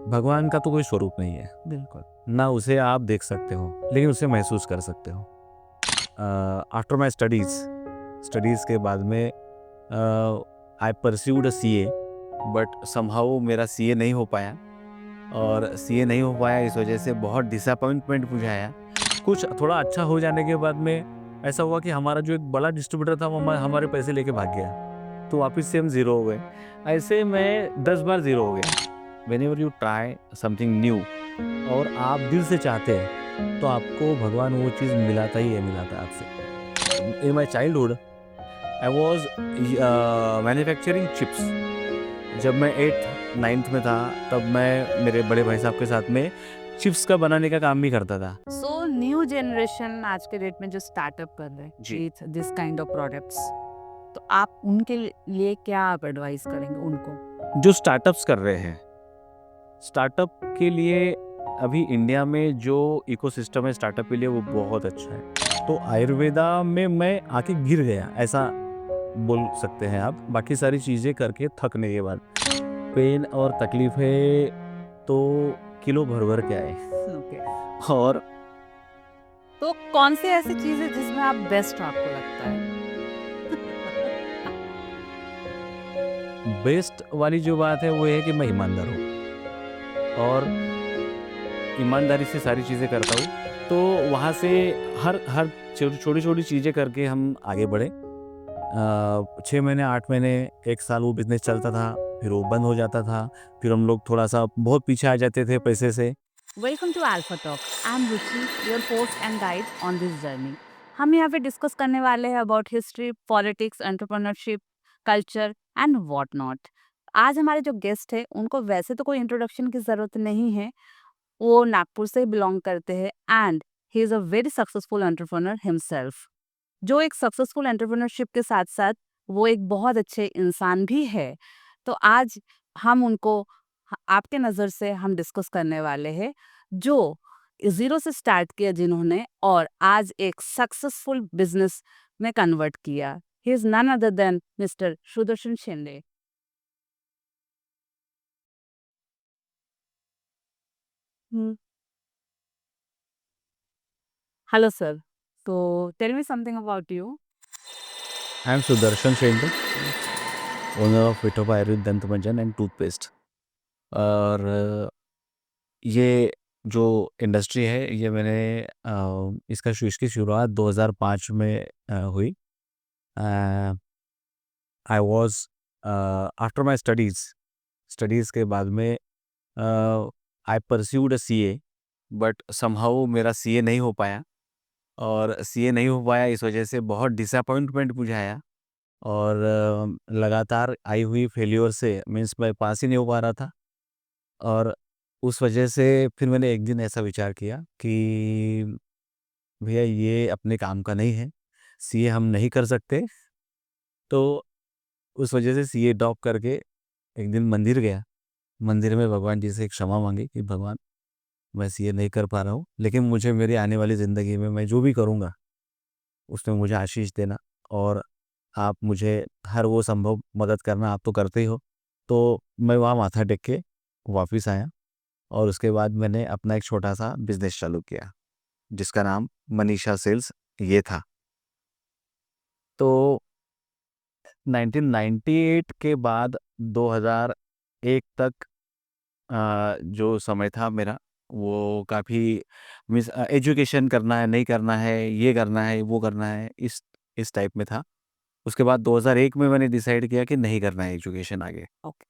भगवान का तो कोई स्वरूप नहीं है, बिल्कुल। ना उसे आप देख सकते हो, लेकिन उसे महसूस कर सकते हो। आफ्टर माई स्टडीज़ के बाद में I pursued a CA, but somehow मेरा सीए नहीं हो पाया, और सीए नहीं हो पाया इस वजह से बहुत डिसअपॉइंटमेंट मुझे आया। कुछ थोड़ा अच्छा हो जाने के बाद में ऐसा हुआ कि हमारा जो एक बड़ा डिस्ट्रीब्यूटर था वो हमारे पैसे लेके भाग गया, तो वापस से हम ज़ीरो हो गए। ऐसे मैं 10 बार ज़ीरो हो गया। Whenever you try something new और आप दिल से चाहते हैं, तो आपको भगवान वो चीज़ मिलाता ही है, मिलाता है आपसे। In my childhood I was manufacturing chips. जब मैं 8th-9th में था, तब मैं मेरे बड़े भाई साहब के साथ में चिप्स का बनाने का काम भी करता था। सो न्यू जनरेशन आज के डेट में जो स्टार्टअप कर रहे हैं जी। With this kind of products, तो आप उनके लिए क्या आप एडवाइस करेंगे उनको? जो स्टार्टअप्स कर रहे हैं, स्टार्टअप के लिए अभी इंडिया में जो इकोसिस्टम है स्टार्टअप के लिए वो बहुत अच्छा है। तो आयुर्वेदा में मैं आके गिर गया, ऐसा बोल सकते हैं आप। बाकी सारी चीज़ें करके थकने के बाद पेन और तकलीफ़ें तो किलो भर-भर के आए। ओके। और तो कौन सी ऐसी चीज़ है जिसमें आप बेस्ट आपको लगता है? बेस्ट वाली जो बात है वो ये है कि मैं ईमानदार हूँ, और ईमानदारी से सारी चीज़ें करता हूँ। तो वहाँ से हर हर छोटी-छोटी चीज़ें करके हम आगे बढ़े। 6 महीने, 8 महीने, 1 साल वो बिज़नेस चलता था, फिर वो बंद हो जाता था। फिर हम लोग थोड़ा-सा बहुत पीछे आ जाते थे पैसे से। Welcome to alpha talk. I am Ruchi, your host and guide on this journey. हम यहाँ पे डिस्कस करने वाले हैं about history, politics, entrepreneurship, culture and what not. आज हमारे जो गेस्ट है उनको वैसे तो कोई इंट्रोडक्शन की जरूरत नहीं है। वो नागपुर से बिलोंग करते हैं and he is a very successful entrepreneur himself. जो एक सक्सेसफुल एंटरप्रेन्योरशिप के साथ साथ वो एक बहुत अच्छे इंसान भी है। तो आज हम उनको आपके नज़र से हम डिस्कस करने वाले हैं, जो ज़ीरो से स्टार्ट किया जिन्होंने और आज एक सक्सेसफुल बिजनेस में कन्वर्ट किया। He is none other than mister Sudarshan Shinde. Hello sir. तो tell me something about you. I am Sudarshan Shende, owner of Vithoba Ayurved Dant Manjan and toothpaste. और ये जो इंडस्ट्री है ये मैंने इसकी शुरुआत 2005 में हुई। I was after my studies के बाद में I pursued a CA, but somehow मेरा सीए नहीं हो पाया, और सीए नहीं हो पाया इस वजह से बहुत डिसअपॉइंटमेंट मुझे आया। और लगातार आई हुई फेल्योर से मीन्स मैं पास ही नहीं हो पा रहा था। और उस वजह से फिर मैंने एक दिन ऐसा विचार किया कि भैया ये अपने काम का नहीं है, सीए हम नहीं कर सकते। तो उस वजह से सीए ड्रॉप करके एक दिन मंदिर गया। मंदिर में भगवान जी से एक क्षमा मांगी कि भगवान, मैं सीए नहीं कर पा रहा हूँ, लेकिन मुझे मेरी आने वाली ज़िंदगी में मैं जो भी करूँगा उसमें मुझे आशीष देना, और आप मुझे हर वो संभव मदद करना, आप तो करते ही हो। तो मैं वहाँ माथा टेक के वापस आया, और उसके बाद मैंने अपना एक छोटा-सा बिज़नेस चालू किया, जिसका नाम मनीषा सेल्स ये था। तो 1998 के बाद 2001 तक जो समय था मेरा, वो काफ़ी मीन्स एजुकेशन करना है, नहीं करना है, ये करना है, वो करना है, इस टाइप में था। उसके बाद 2001 में मैंने डिसाइड किया कि नहीं करना है एजुकेशन आगे। ओके।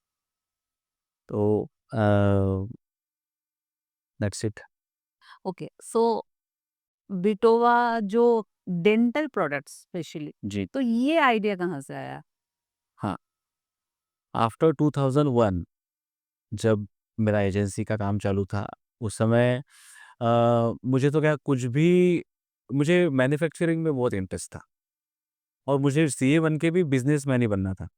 तो दैट्स इट। ओके। सो बिटोवा जो डेंटल प्रोडक्ट्स स्पेशली, जी। तो ये आइडिया कहाँ से आया? हाँ, आफ्टर 2001 जब मेरा एजेंसी का काम चालू था, उस समय मुझे तो क्या कुछ भी, मुझे मैन्युफैक्चरिंग में बहुत इंटरेस्ट था, और मुझे सीए बन के भी बिज़नेसमैन ही बनना था।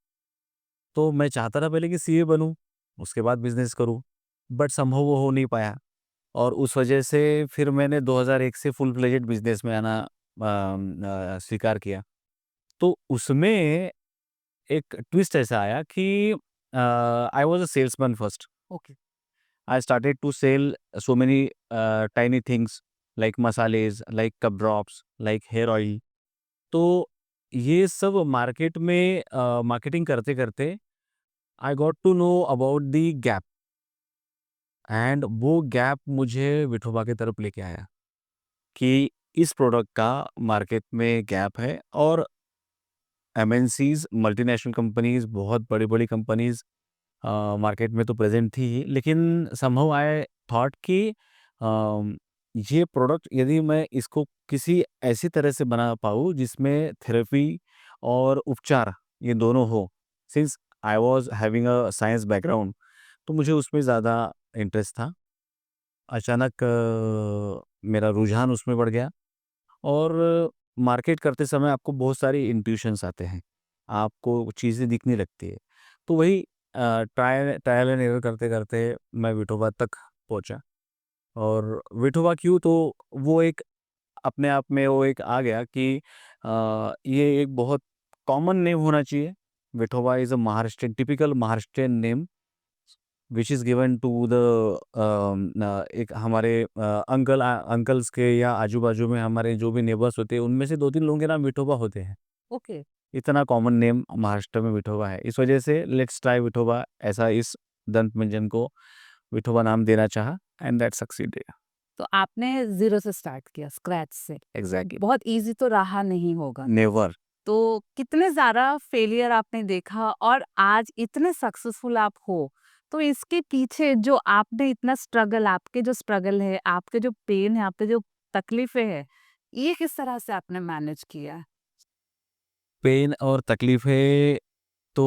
तो मैं चाहता था पहले कि सीए बनूँ, उसके बाद बिज़नेस करूँ, बट समहाउ वो हो नहीं पाया। और उस वजह से फिर मैंने 2001 से फुल फ्लेजेड बिज़नेस में आना स्वीकार किया। तो उसमें एक ट्विस्ट ऐसा आया कि I was a salesman first. Okay. I started to sell so many tiny things like masalas, like cough drops, like hair oil. तो ये सब मार्केट में मार्केटिंग करते-करते I got to know about the gap, and वो gap मुझे विठोबा की तरफ लेके आया कि इस प्रोडक्ट का मार्केट में गैप है। और एमएनसीज़, मल्टीनेशनल कंपनीज़, बहुत बड़ी-बड़ी कंपनीज़ मार्केट में तो प्रेज़ेंट थी ही, लेकिन समहाउ आई थॉट कि ये प्रोडक्ट यदि मैं इसको किसी ऐसी तरह से बना पाऊँ जिसमें थेरेपी और उपचार ये दोनों हो, since I was having a science background, तो मुझे उसमें ज़्यादा इंटरेस्ट था। अचानक मेरा रुझान उसमें बढ़ गया। और मार्केट करते समय आपको बहुत सारी इंट्यूशंस आते हैं, आपको चीज़ें दिखने लगती है। तो वही ट्रायल एंड एरर करते-करते मैं विठोबा तक पहुँचा। और विठोबा क्यों, तो वो एक अपने आप में वो एक आ गया कि ये एक बहुत कॉमन नेम होना चाहिए। Vithoba is a Maharashtrian, typical Maharashtrian name which is given to the एक हमारे अंकल्स के या आजू-बाजू में हमारे जो भी नेबर्स होते हैं, उनमें से 2-3 लोगों के नाम विठोबा होते हैं। ओके। इतना कॉमन नेम महाराष्ट्र में विठोबा है। इस वजह से लेट्स ट्राई विठोबा, ऐसा इस दंत मंजन को विठोबा नाम देना चाहा, एंड दैट सक्सीडेड। तो आपने ज़ीरो से स्टार्ट किया, स्क्रैच से। एग्ज़ैक्टली। बहुत ईज़ी तो रहा नहीं होगा। नेवर। तो कितने ज़्यादा फेलियर आपने देखा और आज इतने सक्सेसफुल आप हो, तो इसके पीछे जो आपने इतना स्ट्रगल, आपके जो स्ट्रगल है, आपके जो पेन है, आपके जो तकलीफ़ें हैं, ये किस तरह से आपने मैनेज किया? पेन और तकलीफ़ें तो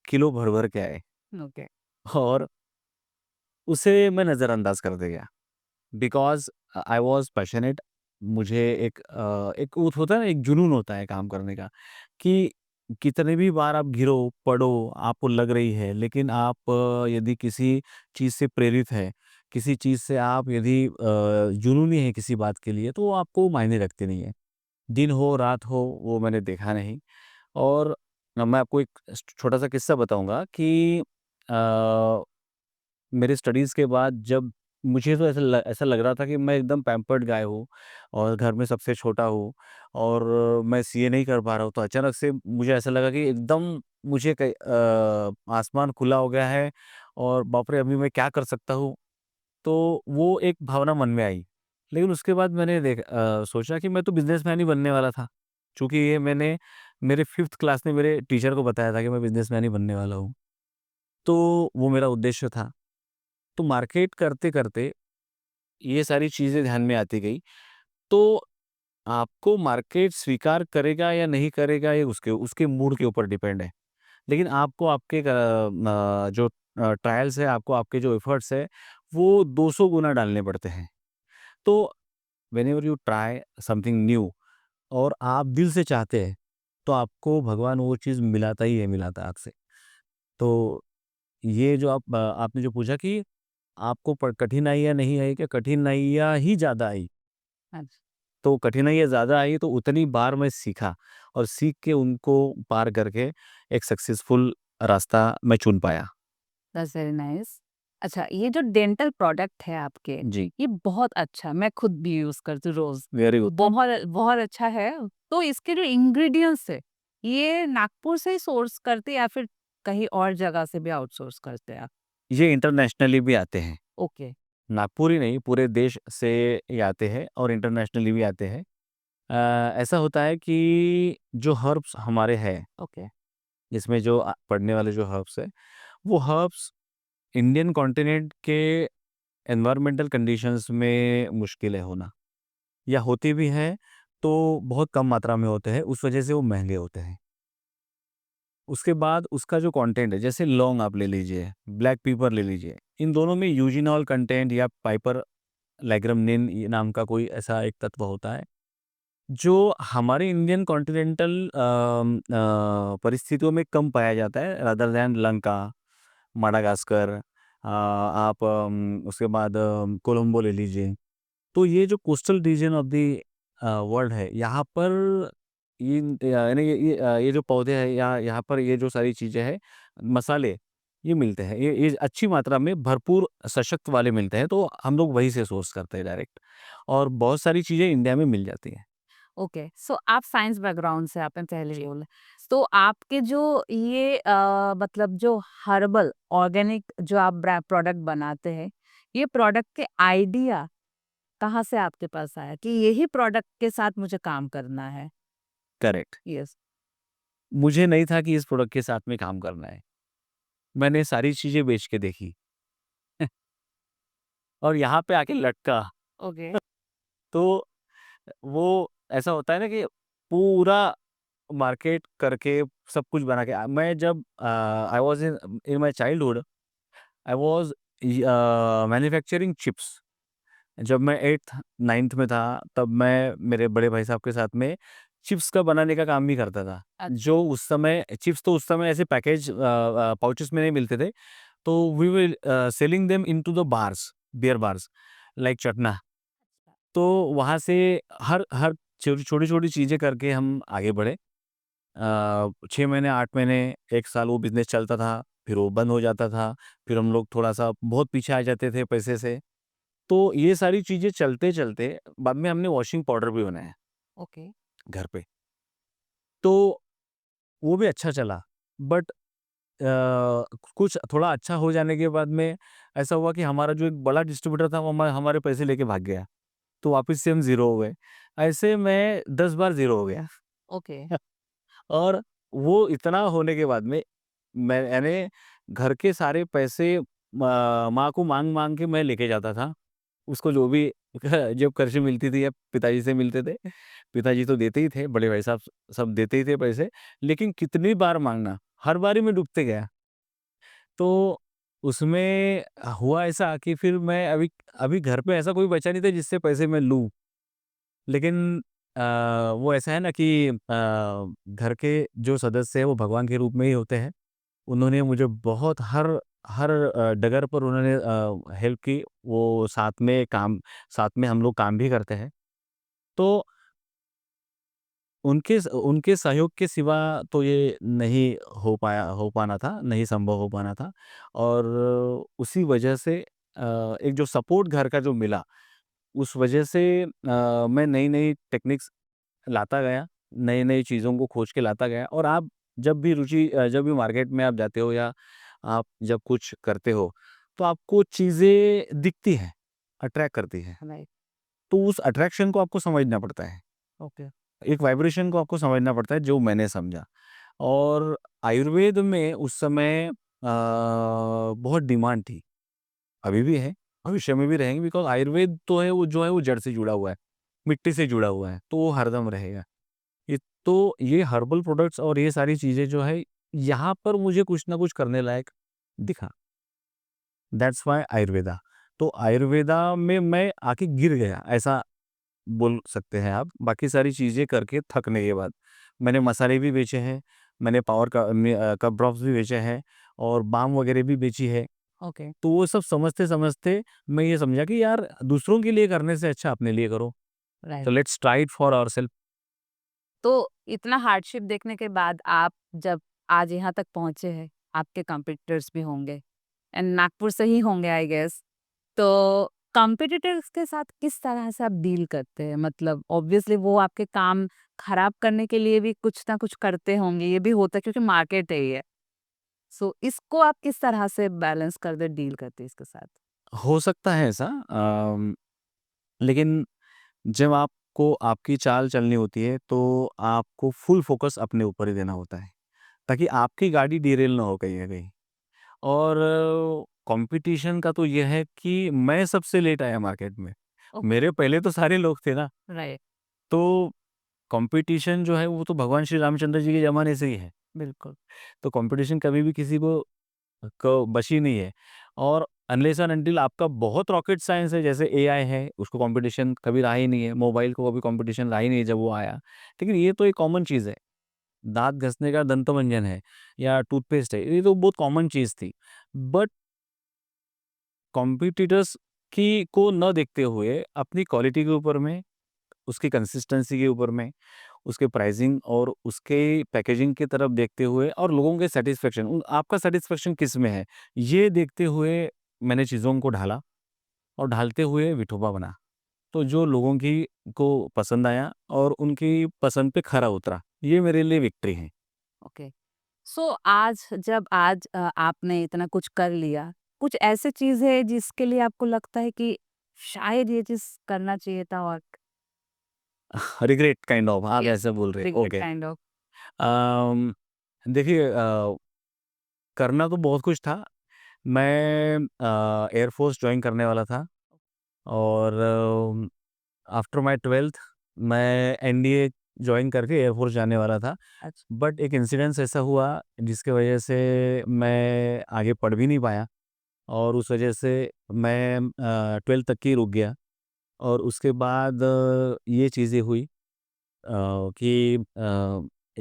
किलो भर-भर के आए, ओके। और उसे मैं नज़रअंदाज कर दिया। Because I was passionate. मुझे एक वो होता है ना, एक जुनून होता है काम करने का, कि कितने भी बार आप गिरो, पड़ो, आपको लग रही है, लेकिन आप यदि किसी चीज़ से प्रेरित हैं, किसी चीज़ से आप यदि जुनूनी हैं किसी बात के लिए, तो वो आपको मायने रखती नहीं है। दिन हो, रात हो, वो मैंने देखा नहीं। और मैं आपको एक छोटा-सा किस्सा बताऊँगा कि अ मेरे स्टडीज़ के बाद जब मुझे तो ऐसा लग रहा था कि मैं एकदम पैम्पर्ड गाय हूँ और घर में सबसे छोटा हूँ, और मैं सीए नहीं कर पा रहा हूँ, तो अचानक से मुझे ऐसा लगा कि एकदम मुझे आसमान खुला हो गया है, और बाप रे! अभी मैं क्या कर सकता हूँ? तो वो एक भावना मन में आई। लेकिन उसके बाद मैंने सोचा कि मैं तो बिज़नेसमैन ही बनने वाला था। चूँकि ये मैंने मेरे 5th क्लास में मेरे टीचर को बताया था कि मैं बिज़नेसमैन ही बनने वाला हूँ। तो वो मेरा उद्देश्य था। तो मार्केट करते-करते ये सारी चीज़ें ध्यान में आती गई। तो आपको मार्केट स्वीकार करेगा या नहीं करेगा, ये उसके उसके मूड के ऊपर डिपेंड है। लेकिन आपको आपके जो ट्रायल्स है, आपको आपके जो एफर्ट्स है, वो 200 गुना डालने पड़ते हैं। तो whenever you try something new और आप दिल से चाहते हैं, तो आपको भगवान वो चीज़ मिलाता ही है, मिलाता है आपसे। तो ये जो आपने जो पूछा कि आपको कठिनाइयाँ नहीं आई क्या? कठिनाइयाँ ही ज़्यादा आई। हाँ जी। तो कठिनाइयाँ ज़्यादा आई, तो उतनी बार मैं सीखा, और सीख के उनको पार करके एक सक्सेसफुल रास्ता मैं चुन पाया। That's very nice. अच्छा, ये जो डेंटल प्रोडक्ट है आपके, जी, ये बहुत अच्छा, मैं खुद भी यूज़ करती हूँ रोज़। Very good. बहुत बहुत अच्छा है। तो इसके जो इंग्रीडिएंट्स है, ये नागपुर से ही सोर्स करते हैं या फिर कहीं और जगह से भी आउटसोर्स करते हैं आप? ये इंटरनेशनली भी आते हैं। ओके। नागपुर ही नहीं, पूरे देश से ये आते हैं, और इंटरनेशनली भी आते हैं। ऐसा होता है कि जो हर्ब्स हमारे हैं, ओके। इसमें जो पड़ने वाले जो हर्ब्स हैं, वो हर्ब्स इंडियन कॉन्टिनेंट के एनवायरमेंटल कंडीशंस में मुश्किल है होना, या होती भी हैं, तो बहुत कम मात्रा में होते हैं, उस वजह से वो महँगे होते हैं। उसके बाद उसका जो कंटेंट है, जैसे लौंग आप ले लीजिए, ब्लैक पेपर ले लीजिए, इन दोनों में यूजिनॉल कंटेंट या पाइपर लैग्रमनिन ये नाम का कोई ऐसा एक तत्व होता है, जो हमारे इंडियन कॉन्टिनेंटल परिस्थितियों में कम पाया जाता है, रादर दैन लंका, माडागास्कर, आप उसके बाद कोलंबो ले लीजिए। तो ये जो coastal region of the world है, यहाँ पर यानी ये जो पौधे हैं, या यहाँ पर ये जो सारी चीज़ें हैं, मसाले, ये मिलते हैं, ये अच्छी मात्रा में भरपूर सशक्त वाले मिलते हैं, तो हम लोग वहीं से सोर्स करते हैं डायरेक्ट, और बहुत सारी चीज़ें इंडिया में मिल जाती हैं। ओके, सो आप साइंस बैकग्राउंड से, आपने पहले जी। बोला। तो आपके जो ये मतलब जो हर्बल ऑर्गेनिक जो आप प्रोडक्ट बनाते हैं, ये प्रोडक्ट के आइडिया कहाँ से आपके पास आया कि यही प्रोडक्ट के साथ मुझे काम करना है? करेक्ट। यस। मुझे नहीं था कि इस प्रोडक्ट के साथ में काम करना है। मैंने सारी चीज़ें बेच के देखी और यहाँ पे आके लटका। ओके। तो वो ऐसा होता है ना कि पूरा मार्केट करके सब कुछ बना के मैं जब I was in in my childhood, I was manufacturing chips. जब मैं 8th 9th में था, तब मैं मेरे बड़े भाई साहब के साथ में चिप्स का बनाने का काम भी करता था। अच्छा। जो उस समय चिप्स, तो उस समय ऐसे पैकेज पाउचेज़ में नहीं मिलते थे। तो we will selling them into the bars, beer bars, like चटना। तो वहाँ से हर हर छोटी-छोटी चीज़ें करके हम आगे बढ़े। 6 महीने, 8 महीने, 1 साल वो बिज़नेस चलता था, फिर वो बंद हो जाता था, फिर हम लोग थोड़ा-सा बहुत पीछे आ जाते थे पैसे से। तो ये सारी चीज़ें चलते-चलते बाद में हमने वॉशिंग पाउडर भी बनाया ओके। घर पे। तो वो भी अच्छा चला, बट कुछ थोड़ा अच्छा हो जाने के बाद में ऐसा हुआ कि हमारा जो एक बड़ा डिस्ट्रीब्यूटर था, वो हमारे पैसे लेके भाग गया। तो वापस से हम ज़ीरो हो गए। ऐसे मैं 10 बार ज़ीरो हो गया। ओके। और वो इतना होने के बाद में मैंने घर के सारे पैसे माँ को माँग-माँग के मैं लेके जाता था। उसको जो भी जब कर्ज़ मिलती थी या पिताजी से मिलते थे, पिताजी तो देते ही थे, बड़े भाई साहब सब देते ही थे पैसे, लेकिन कितनी बार माँगना, हर बारी मैं डूबते गया। तो उसमें हुआ ऐसा कि फिर मैं अभी अभी घर पे ऐसा कोई बचा नहीं था जिससे पैसे मैं लूँ। लेकिन अ, वो ऐसा है ना कि घर के जो सदस्य हैं वो भगवान के रूप में ही होते हैं। उन्होंने मुझे बहुत हर हर डगर पर उन्होंने हेल्प की। वो साथ में हम लोग काम भी करते हैं। तो उनके सहयोग के सिवा तो ये नहीं हो पाना था, नहीं संभव हो पाना था। और उसी वजह से एक जो सपोर्ट घर का जो मिला, उस वजह से मैं नई-नई टेक्निक्स लाता गया, नई-नई चीज़ों को खोज के लाता गया। और आप जब भी मार्केट में आप जाते हो या आप जब कुछ करते हो, तो आपको चीज़ें दिखती हैं, अट्रैक्ट करती हैं। राइट। तो उस अट्रैक्शन को आपको समझना पड़ता है। ओके। एक वाइब्रेशन को आपको समझना पड़ता है, जो मैंने समझा। और आयुर्वेद में उस समय बहुत डिमांड थी, अभी भी है, भविष्य में भी रहेंगी, बिकॉज़ आयुर्वेद तो है वो जो है वो जड़ से जुड़ा हुआ है, मिट्टी से जुड़ा हुआ है, तो वो हरदम रहेगा। ये ये हर्बल प्रोडक्ट्स और ये सारी चीज़ें जो है, यहाँ पर मुझे कुछ ना कुछ करने लायक दिखा। That's why Ayurveda. तो आयुर्वेदा में मैं आके गिर गया, ऐसा बोल सकते हैं आप। बाकी सारी चीज़ें करके थकने के बाद। मैंने मसाले भी बेचे हैं, मैंने कफ ड्रॉप्स भी बेचे हैं और बाम वगैरह भी बेची है। ओके। तो वो सब समझते-समझते मैं ये समझा कि यार दूसरों के लिए करने से अच्छा अपने लिए करो। तो right. Let's try it for ourselves. तो इतना हार्डशिप देखने के बाद आप जब आज यहाँ तक पहुँचे हैं, आपके कॉम्पिटिटर्स भी होंगे एंड नागपुर से ही होंगे आई गेस। तो कॉम्पिटिटर्स के साथ किस तरह से आप डील करते हैं? मतलब ऑब्वियसली वो आपके काम खराब करने के लिए भी कुछ ना कुछ करते होंगे, ये भी होता है क्योंकि मार्केट है ये। सो इसको आप किस तरह से बैलेंस करते डील करते हैं इसके साथ? हो सकता है ऐसा, लेकिन जब आपको आपकी चाल चलनी होती है, तो आपको फुल फ़ोकस अपने ऊपर ही देना होता है, ताकि आपकी गाड़ी डिरेल ना हो कहीं न कहीं। और कॉम्पिटिशन का तो ये है कि मैं सबसे लेट आया मार्केट में। ओके। मेरे पहले तो सारे लोग थे ना, राइट। तो कॉम्पिटिशन जो है वो तो भगवान श्री रामचंद्र जी के ज़माने से ही है। बिल्कुल। तो कॉम्पिटिशन कभी भी किसी को बशी नहीं है। और अनलेस एंड अनटिल आपका बहुत रॉकेट साइंस है, जैसे एआई है, उसको कॉम्पिटिशन कभी रहा ही नहीं है। मोबाइल को कभी कॉम्पिटिशन रहा ही नहीं है जब वो आया। लेकिन ये तो एक कॉमन चीज़ है। दाँत घसने का दंतमंजन है या टूथपेस्ट है, ये तो बहुत कॉमन चीज़ थी। बट कॉम्पिटिटर्स की को न देखते हुए अपनी क्वालिटी के ऊपर में, उसकी कंसिस्टेंसी के ऊपर में, उसके प्राइसिंग और उसके पैकेजिंग की तरफ देखते हुए और लोगों के सैटिस्फैक्शन, आपका सैटिस्फैक्शन किस में है, ये देखते हुए मैंने चीज़ों को ढाला और ढालते हुए विठोबा बना। तो जो लोगों की को पसंद आया और उनकी पसंद पे खरा उतरा, ये मेरे लिए विक्ट्री है। ओके। सो आज आपने इतना कुछ कर लिया, कुछ ऐसी चीज़ है जिसके लिए आपको लगता है कि शायद ये चीज़ करना चाहिए था और रिग्रेट काइंड ऑफ, आप यस, ऐसा बोल रहे हैं, regret okay. Kind of. Um, देखिए, करना तो बहुत कुछ था। मैं एयर फोर्स जॉइन करने वाला था और आफ्टर माय 12th मैं एनडीए जॉइन करके एयर फोर्स जाने वाला था। अच्छा। बट एक इंसिडेंस ऐसा हुआ जिसकी वजह से मैं आगे पढ़ भी नहीं पाया और उस वजह से मैं 12th तक ही रुक गया। और उसके बाद ये चीज़ें हुई कि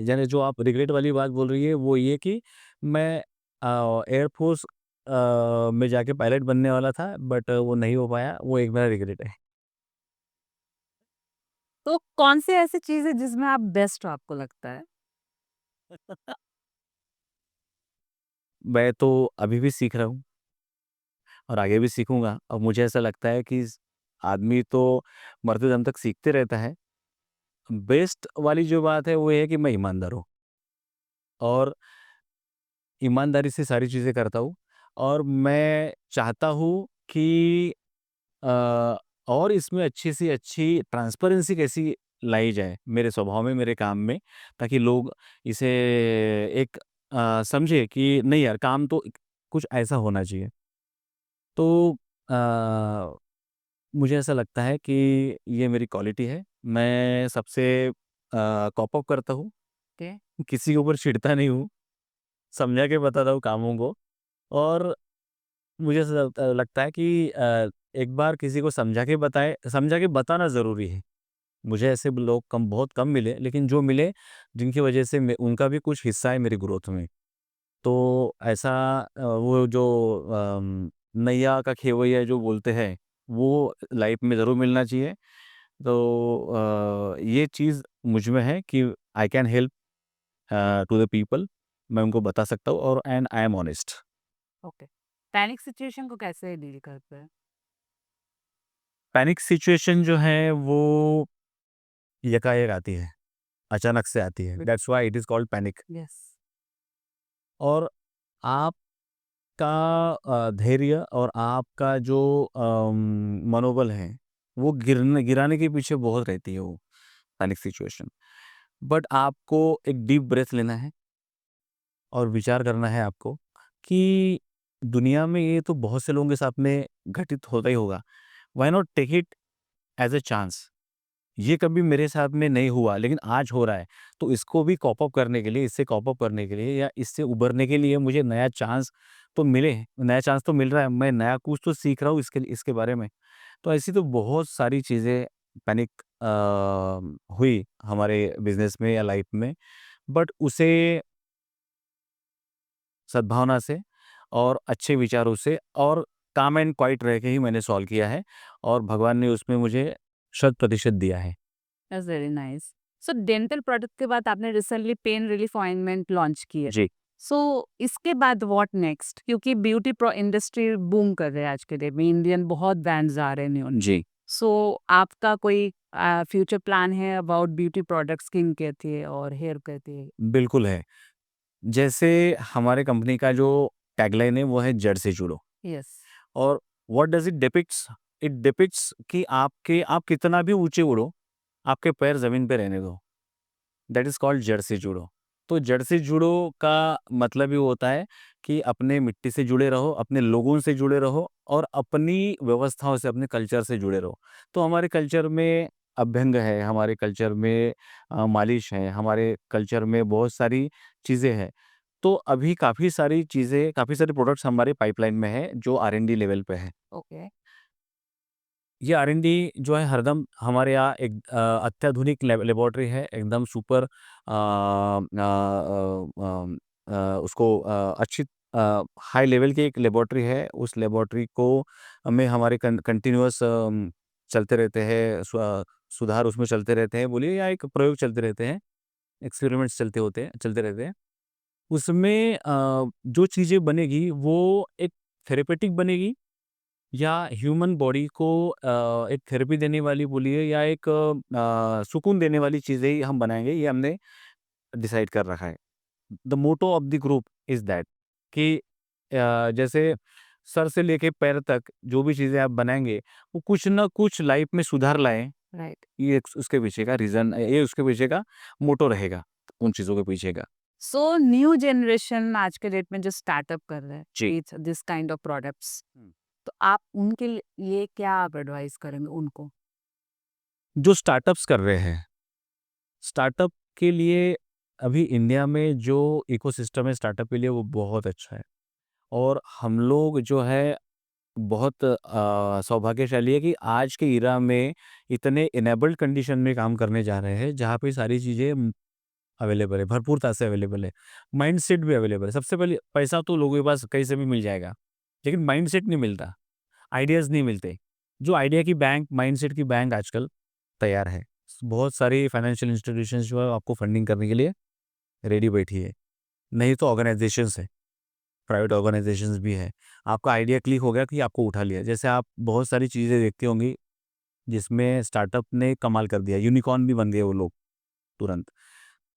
यानी जो आप रिग्रेट वाली बात बोल रही है वो ये कि मैं एयरफोर्स में जाके पायलट बनने वाला था, बट वो नहीं हो पाया, वो एक मेरा रिग्रेट है। तो कौन से ऐसी चीज़ है जिसमें आप बेस्ट हो आपको लगता है? मैं तो अभी भी सीख रहा हूँ और आगे भी सीखूंगा और मुझे ऐसा लगता है कि आदमी तो मरते दम तक सीखते रहता है। बेस्ट वाली जो बात है वो ये है कि मैं ईमानदार हूँ और ईमानदारी से सारी चीज़ें करता हूँ और मैं चाहता हूँ कि अ, और इसमें अच्छी से अच्छी ट्रांसपेरेंसी कैसी लाई जाए मेरे स्वभाव में, मेरे काम में, ताकि लोग इसे एक समझे कि नहीं यार, काम तो कुछ ऐसा होना चाहिए। तो मुझे ऐसा लगता है कि ये मेरी क्वालिटी है। मैं सबसे कॉप अप करता हूँ, ओके। किसी के ऊपर चिढ़ता नहीं हूँ, समझा के बताता हूँ कामों को। और मुझे ऐसा लगता है कि एक बार किसी को समझा के बताना ज़रूरी है। मुझे ऐसे लोग बहुत कम मिले, लेकिन जो मिले जिनकी वजह से उनका भी कुछ हिस्सा है मेरी ग्रोथ में। तो ऐसा वो जो नैया का खेवैया जो बोलते हैं, वो लाइफ में ज़रूर मिलना चाहिए। तो ये चीज़ मुझ में है कि I can help to the people. मैं उनको बता सकता हूँ और and I am honest. Okay. Panic situation को कैसे डील करते हैं? पैनिक सिचुएशन जो है वो यकायक आती है, अचानक से आती है। That's why it is called panic. Yes. और आपका धैर्य और आपका जो मनोबल है, वो गिराने के पीछे बहुत रहती है वो पैनिक सिचुएशन। बट आपको एक डीप ब्रेथ लेना है और विचार करना है आपको कि दुनिया में ये तो बहुत से लोगों के साथ में घटित होता ही होगा। Why not take it as a chance? ये कभी मेरे साथ में नहीं हुआ, लेकिन आज हो रहा है, तो इसको भी कॉप अप करने के लिए, इससे कॉप अप करने के लिए या इससे उभरने के लिए मुझे नया चांस तो मिल रहा है, मैं नया कुछ तो सीख रहा हूँ इसके बारे में। तो ऐसी तो बहुत सारी चीज़ें पैनिक हुई हमारे बिज़नेस में या लाइफ में, बट उसे सद्भावना से और अच्छे विचारों से और काम एंड क्वाइट रह के ही मैंने सॉल्व किया है और भगवान ने उसमें मुझे शत प्रतिशत दिया है। That's very nice. So dental product के बाद आपने recently pain relief ointment launch की है। जी, सो इसके बाद व्हाट नेक्स्ट? क्योंकि ब्यूटी प्रो इंडस्ट्री बूम कर रहा है आज के डेट में, इंडियन बहुत ब्रांड्स आ रहे हैं न्यू। जी। सो आपका कोई फ्यूचर प्लान है about beauty products, skin care थे और हेयर केयर थे? बिल्कुल है। जैसे हमारे कंपनी का जो टैगलाइन है वो है जड़ से जुड़ो। यस। और what does it depicts? It depicts कि आप कितना भी ऊँचे उड़ो, आपके पैर ज़मीन पे रहने दो। दैट इज़ कॉल्ड जड़ से जुड़ो। तो जड़ से जुड़ो का मतलब ये होता है कि अपने मिट्टी से जुड़े रहो, अपने लोगों से जुड़े रहो और अपनी व्यवस्थाओं से, अपने कल्चर से जुड़े रहो। तो हमारे कल्चर में अभ्यंग है, हमारे कल्चर में मालिश है, हमारे कल्चर में बहुत सारी चीज़ें हैं। तो अभी काफ़ी सारे प्रोडक्ट्स हमारे पाइपलाइन में है जो R&D लेवल पे है। ओके। ये R&D जो है हरदम हमारे यहाँ एक अत्याधुनिक लेबोरेटरी है, एकदम सुपर उसको अच्छी हाई लेवल की एक लेबोरेटरी है। उस लेबोरेटरी को में हमारे कंटिन्यूअस चलते रहते हैं सुधार उसमें चलते रहते हैं बोलिए, या एक प्रयोग चलते रहते हैं, एक्सपेरिमेंट्स चलते रहते हैं। उसमें जो चीज़ें बनेगी वो एक थेरेपेटिक बनेगी, या ह्यूमन बॉडी को एक थेरेपी देने वाली बोलिए, या एक सुकून देने वाली चीज़ें ही हम बनाएँगे, ये हमने डिसाइड कर रखा है। The motto of the group is that कि जैसे सर से लेके पैर तक जो भी चीज़ें आप बनाएँगे, वो कुछ ना कुछ लाइफ़ में सुधार लाएँ, राइट। ये एक उसके पीछे का रीज़न, ये उसके पीछे का मोटो रहेगा, उन चीज़ों के पीछे का। सो न्यू जनरेशन आज के डेट में जो स्टार्टअप कर रहे हैं जी। With this kind of products, hmm. तो आप उनके लिए क्या आप एडवाइस करेंगे उनको? जो स्टार्टअप्स कर रहे हैं, स्टार्टअप के लिए अभी इंडिया में जो इकोसिस्टम है स्टार्टअप के लिए वो बहुत अच्छा है, और हम लोग जो है बहुत सौभाग्यशाली है कि आज के इरा में इतने इनेबल्ड कंडीशन में काम करने जा रहे हैं, जहाँ पे सारी चीज़ें अवेलेबल है, भरपूरता से अवेलेबल है। माइंडसेट भी अवेलेबल है। सबसे पहले पैसा तो लोगों के पास कहीं से भी मिल जाएगा, लेकिन माइंडसेट नहीं मिलता, आइडियाज़ नहीं मिलते। जो आइडिया की बैंक, माइंडसेट की बैंक आजकल तैयार है। बहुत सारी फाइनेंशियल इंस्टीट्यूशंस जो है आपको फंडिंग करने के लिए रेडी बैठी है। नहीं तो ऑर्गनाइज़ेशंस है, प्राइवेट ऑर्गनाइज़ेशंस भी है। आपका आइडिया क्लिक हो गया कि आपको उठा लिया। जैसे आप बहुत सारी चीज़ें देखती होंगी जिसमें स्टार्टअप ने कमाल कर दिया, यूनिकॉर्न भी बन गए वो लोग तुरंत।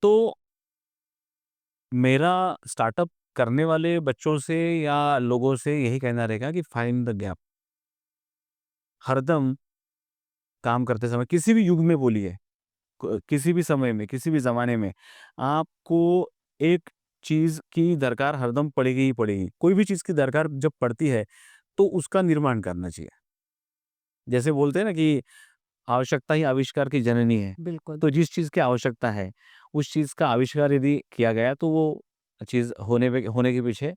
तो मेरा स्टार्टअप करने वाले बच्चों से या लोगों से यही कहना रहेगा कि फाइंड द गैप। हरदम काम करते समय किसी भी युग में बोलिए, किसी भी समय में, किसी भी ज़माने में आपको एक चीज़ की दरकार हरदम पड़ेगी ही पड़ेगी। कोई भी चीज़ की दरकार जब पड़ती है, तो उसका निर्माण करना चाहिए। जैसे बोलते हैं ना कि आवश्यकता ही आविष्कार की जननी है। बिल्कुल। तो जिस चीज़ की आवश्यकता है, उस चीज़ का आविष्कार यदि किया गया तो वो चीज़ होने के पीछे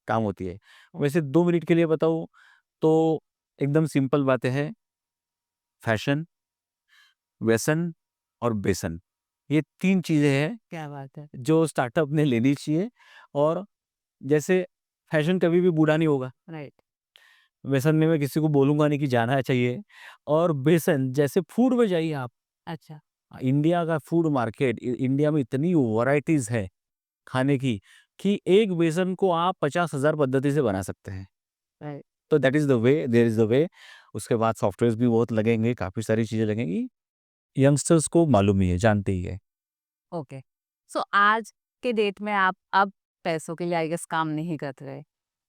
काम होती है। वैसे 2 मिनट के लिए बताऊँ तो एकदम सिंपल बातें हैं, फैशन, व्यसन और बेसन। ये 3 चीज़ें हैं क्या बात है। जो स्टार्टअप ने लेनी चाहिए, और जैसे फैशन कभी भी बुरा नहीं होगा। राइट। व्यसन में मैं किसी को बोलूँगा नहीं कि जाना चाहिए, और बेसन जैसे फूड में जाइए आप। अच्छा। इंडिया का फूड मार्केट, इंडिया में इतनी वैराइटीज है खाने की कि एक बेसन को आप 50,000 पद्धति से बना सकते हैं। राइट। तो that is the way, there is the way. उसके बाद सॉफ्टवेयर भी बहुत लगेंगे, काफी सारी चीजें लगेंगी। यंगस्टर्स को मालूम ही है, जानते ही है। ओके। सो आज के डेट में आप अब पैसों के लिए आई गेस काम नहीं कर रहे।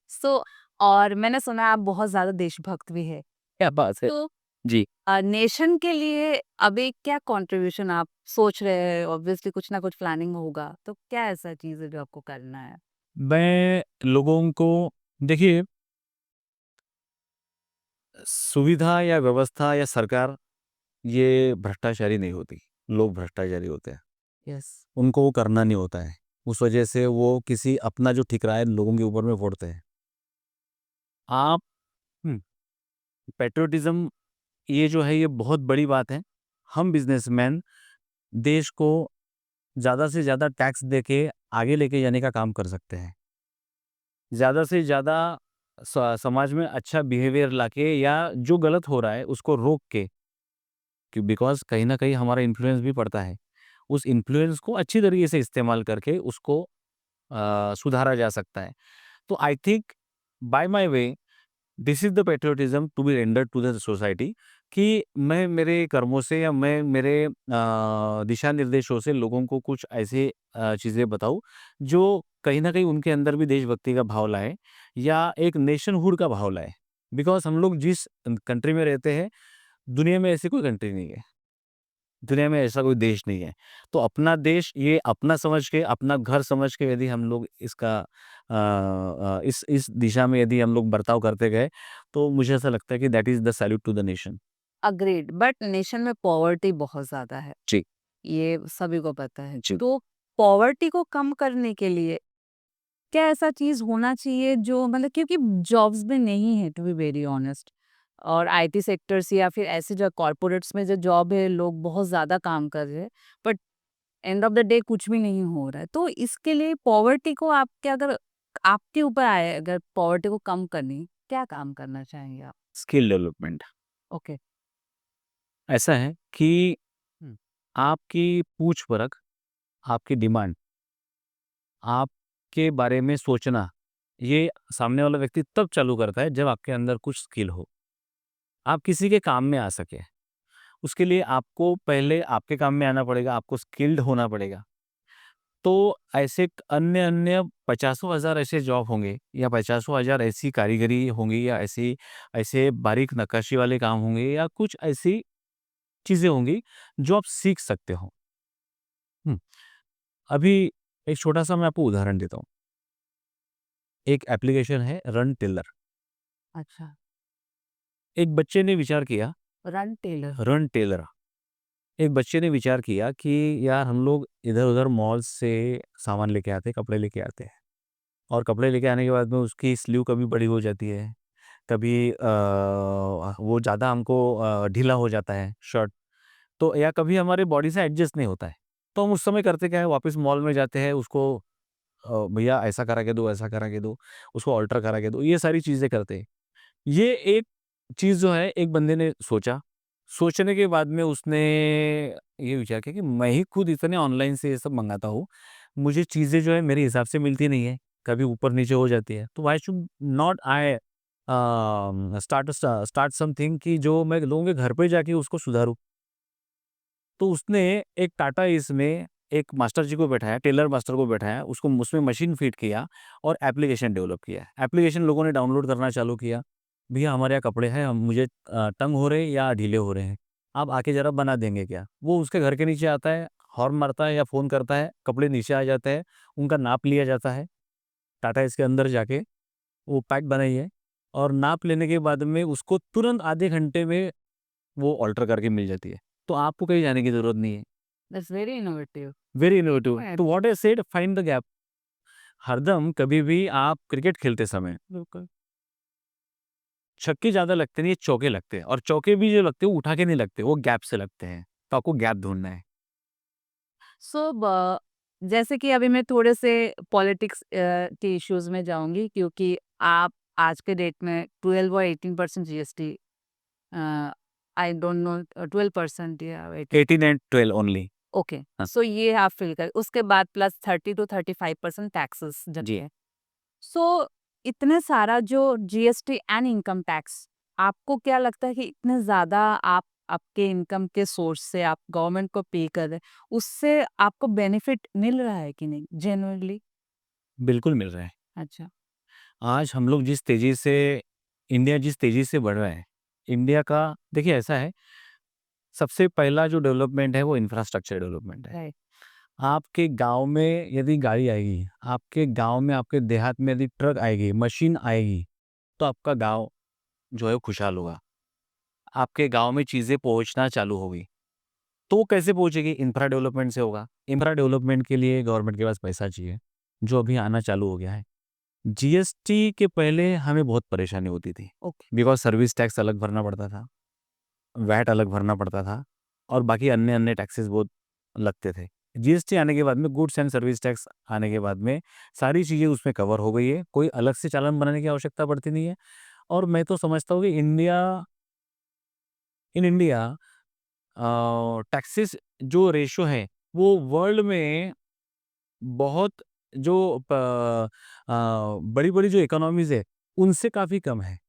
सो और मैंने सुना है आप बहुत ज़्यादा देशभक्त भी है। क्या बात है। तो जी। नेशन के लिए अभी क्या कंट्रीब्यूशन आप सोच रहे हैं? ऑब्वियसली कुछ ना कुछ प्लानिंग होगा। तो क्या ऐसा चीज़ है जो आपको करना है? मैं लोगों को, देखिए, सुविधा या व्यवस्था या सरकार, ये भ्रष्टाचारी नहीं होती। लोग भ्रष्टाचारी होते हैं, यस। उनको वो करना नहीं होता है। उस वजह से वो किसी अपना जो ठिक रहा है लोगों के ऊपर में फोड़ते हैं। आप पैट्रियोटिज्म, ये जो है ये बहुत बड़ी बात है। हम बिजनेसमैन देश को ज़्यादा से ज़्यादा टैक्स देके आगे लेके जाने का काम कर सकते हैं। ज़्यादा से ज़्यादा समाज में अच्छा बिहेवियर लाके, या जो गलत हो रहा है उसको रोक के, कि बिकॉज़ कहीं न कहीं हमारा इन्फ्लुएंस भी पड़ता है। उस इन्फ्लुएंस को अच्छी तरीके से इस्तेमाल करके उसको सुधारा जा सकता है। तो I think by my way this is the patriotism to be rendered to the society, कि मैं मेरे कर्मों से या मैं मेरे दिशा निर्देशों से लोगों को कुछ ऐसे चीज़ें बताऊँ जो कहीं न कहीं उनके अंदर भी देशभक्ति का भाव लाए, या एक नेशनहुड का भाव लाए। बिकॉज़ हम लोग जिस कंट्री में रहते हैं, दुनिया में ऐसी कोई कंट्री नहीं है। दुनिया में ऐसा कोई देश नहीं है। तो अपना देश ये अपना समझ के, अपना घर समझ के यदि हम लोग इसका इस दिशा में यदि हम लोग बर्ताव करते गए, तो मुझे ऐसा लगता है कि that is the salute to the nation. Agreed, but nation में पॉवर्टी बहुत ज़्यादा है। जी, ये सभी को पता है। जी। तो पॉवर्टी को कम करने के लिए क्या ऐसा चीज़ होना चाहिए जो मतलब क्योंकि जॉब्स में नहीं है टू बी वेरी ऑनेस्ट, और आईटी सेक्टर्स या फिर ऐसे जो कॉर्पोरेट्स में जो जॉब है लोग बहुत ज़्यादा काम कर रहे हैं, but end of the day कुछ भी नहीं हो रहा है। तो इसके लिए पॉवर्टी को आपके अगर आपके ऊपर आए, अगर पॉवर्टी को कम करनी, क्या काम करना चाहेंगे आप? Skill development. ओके। ऐसा है कि आपकी पूछ-परख, आपकी डिमांड, आपके बारे में सोचना, ये सामने वाला व्यक्ति तब चालू करता है जब आपके अंदर कुछ स्किल हो। आप किसी के काम में आ सकें। उसके लिए आपको पहले आपके काम में आना पड़ेगा, आपको स्किल्ड होना पड़ेगा। तो ऐसे अन्य-अन्य पचासों हज़ार ऐसे जॉब होंगे या पचासों हज़ार ऐसी कारीगरी होंगी या ऐसे बारीक नक्काशी वाले काम होंगे या कुछ ऐसी चीज़ें होंगी जो आप सीख सकते हो। हुँ, अभी एक छोटा-सा मैं आपको उदाहरण देता हूँ। एक एप्लीकेशन है रन टेलर। अच्छा। एक बच्चे ने विचार किया रन टेलर। रन टेलर एक बच्चे ने विचार किया कि यार हम लोग इधर-उधर मॉल से सामान लेके आते हैं, कपड़े लेके आते हैं और कपड़े लेके आने के बाद में उसकी स्लीव कभी बड़ी हो जाती है, कभी वो ज़्यादा हमको ढीला हो जाता है शर्ट, तो या कभी हमारे बॉडी से एडजस्ट नहीं होता है। तो हम उस समय करते क्या है, वापस मॉल में जाते हैं, उसको भैया ऐसा करा के दो, ऐसा करा के दो, उसको ऑल्टर करा के दो, ये सारी चीज़ें करते हैं। ये एक चीज़ जो है एक बंदे ने सोचा, सोचने के बाद में उसने ये विचार किया कि मैं ही खुद इतने ऑनलाइन से ये सब मँगाता हूँ, मुझे चीज़ें जो है मेरे हिसाब से मिलती नहीं है, कभी ऊपर-नीचे हो जाती है, तो why should not I start something कि जो मैं लोगों के घर पे जाके उसको सुधारूँ। तो उसने एक टाटा एस में एक मास्टर जी को बैठाया, टेलर मास्टर को बैठाया, उसको उसमें मशीन फिट किया और एप्लीकेशन डेवलप किया। एप्लीकेशन लोगों ने डाउनलोड करना चालू किया। भैया हमारे यहाँ कपड़े हैं, हम मुझे तंग हो रहे हैं या ढीले हो रहे हैं, आप आके ज़रा बना देंगे क्या? वो उसके घर के नीचे आता है, हॉर्न मारता है या फ़ोन करता है, कपड़े नीचे आ जाते हैं, उनका नाप लिया जाता है, टाटा एस के अंदर जाके वो पैक बनाइए और नाप लेने के बाद में उसको तुरंत आधे घंटे में वो अल्टर करके मिल जाती है। तो आपको कहीं जाने की ज़रूरत नहीं है। That's very innovative. Very innovative. तो what I said, find the gap. हरदम कभी भी आप क्रिकेट खेलते समय बिल्कुल। छक्के ज़्यादा लगते नहीं, चौके लगते हैं और चौके भी जो लगते हैं वो उठा के नहीं लगते, वो गैप से लगते हैं। तो आपको गैप ढूँढना है। सो जैसे कि अभी मैं थोड़े से पॉलिटिक्स के इश्यूज में जाऊंगी, क्योंकि आप आज के डेट में 12 और 18% जीएसटी, आई डोंट नो, 12% या 18। 18 एंड 12 ओनली। ओके। हाँ, सो ये आप फिल कर, उसके बाद प्लस 30 to 35% टैक्सेस जी। जाते हैं। सो इतने सारा जो जीएसटी एंड इनकम टैक्स, आपको क्या लगता है कि इतने ज्यादा आप आपके इनकम के सोर्स से आप गवर्नमेंट को पे कर रहे हैं, उससे आपको बेनिफिट मिल रहा है कि नहीं जेन्युइनली? बिल्कुल मिल रहा है। अच्छा। आज हम लोग जिस तेज़ी से इंडिया जिस तेज़ी से बढ़ रहा है, इंडिया का देखिए ऐसा है, सबसे पहला जो डेवलपमेंट है वो इंफ्रास्ट्रक्चर डेवलपमेंट है। राइट। आपके गाँव में यदि गाड़ी आएगी, आपके गाँव में, आपके देहात में यदि ट्रक आएगी, मशीन आएगी, तो आपका गाँव जो है वो खुशहाल होगा। आपके गाँव में चीज़ें पहुँचना चालू होगी। तो वो कैसे पहुँचेगी? इंफ्रा डेवलपमेंट से होगा। इंफ्रा डेवलपमेंट के लिए गवर्नमेंट के पास पैसा चाहिए, जो अभी आना चालू हो गया है। जीएसटी के पहले हमें बहुत परेशानी होती थी, ओके। बिकॉज़ सर्विस टैक्स अलग भरना पड़ता था, वैट अलग भरना पड़ता था और बाकी अन्य-अन्य टैक्सेस बहुत लगते थे। जीएसटी आने के बाद में, गुड्स एंड सर्विस टैक्स आने के बाद में सारी चीज़ें उसमें कवर हो गई है, कोई अलग से चालान बनाने की आवश्यकता पड़ती नहीं है और मैं तो समझता हूँ कि इन इंडिया टैक्सेस जो रेशियो है, वो वर्ल्ड में बहुत जो बड़ी-बड़ी जो इकोनॉमीज़ है, उनसे काफ़ी कम है।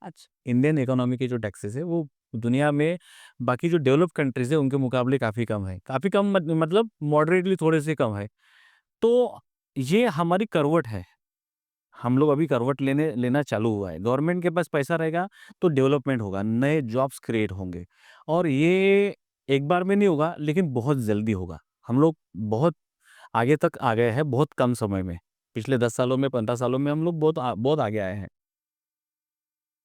अच्छा। इंडियन इकोनॉमी के जो टैक्सेस है, वो दुनिया में बाकी जो डेवलप्ड कंट्रीज़ है, उनके मुकाबले काफ़ी कम है। काफ़ी कम मतलब मॉडरेटली थोड़े से कम है। तो ये हमारी करवट है। हम लोग अभी करवट लेना चालू हुआ है। गवर्नमेंट के पास पैसा रहेगा तो डेवलपमेंट होगा, नए जॉब्स क्रिएट होंगे और ये एक बार में नहीं होगा, लेकिन बहुत जल्दी होगा। हम लोग बहुत आगे तक आ गए हैं बहुत कम समय में। पिछले 10 सालों में, 15 सालों में हम लोग बहुत आगे आए हैं।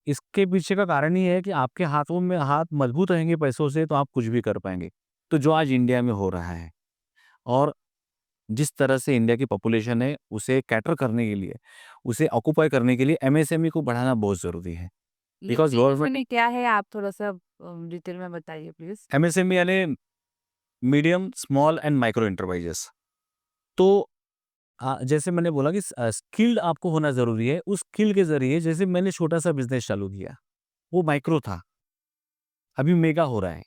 इसके पीछे का कारण ये है कि आपके हाथों में हाथ मजबूत रहेंगे पैसों से तो आप कुछ भी कर पाएँगे। तो जो आज इंडिया में हो रहा है और जिस तरह से इंडिया की पॉपुलेशन है, उसे कैटर करने के लिए, उसे ऑक्यूपाई करने के लिए एमएसएमई को बढ़ाना बहुत ज़रूरी है। ये बिकॉज़ गवर्नमेंट एमएसएमई क्या है, आप थोड़ा सा डिटेल में बताइए प्लीज। एमएसएमई यानी medium, small and micro enterprises. तो जैसे मैंने बोला कि स्किल्ड आपको होना ज़रूरी है। उस स्किल के ज़रिए जैसे मैंने छोटा-सा बिज़नेस चालू किया, वो माइक्रो था, अभी मेगा हो रहा है।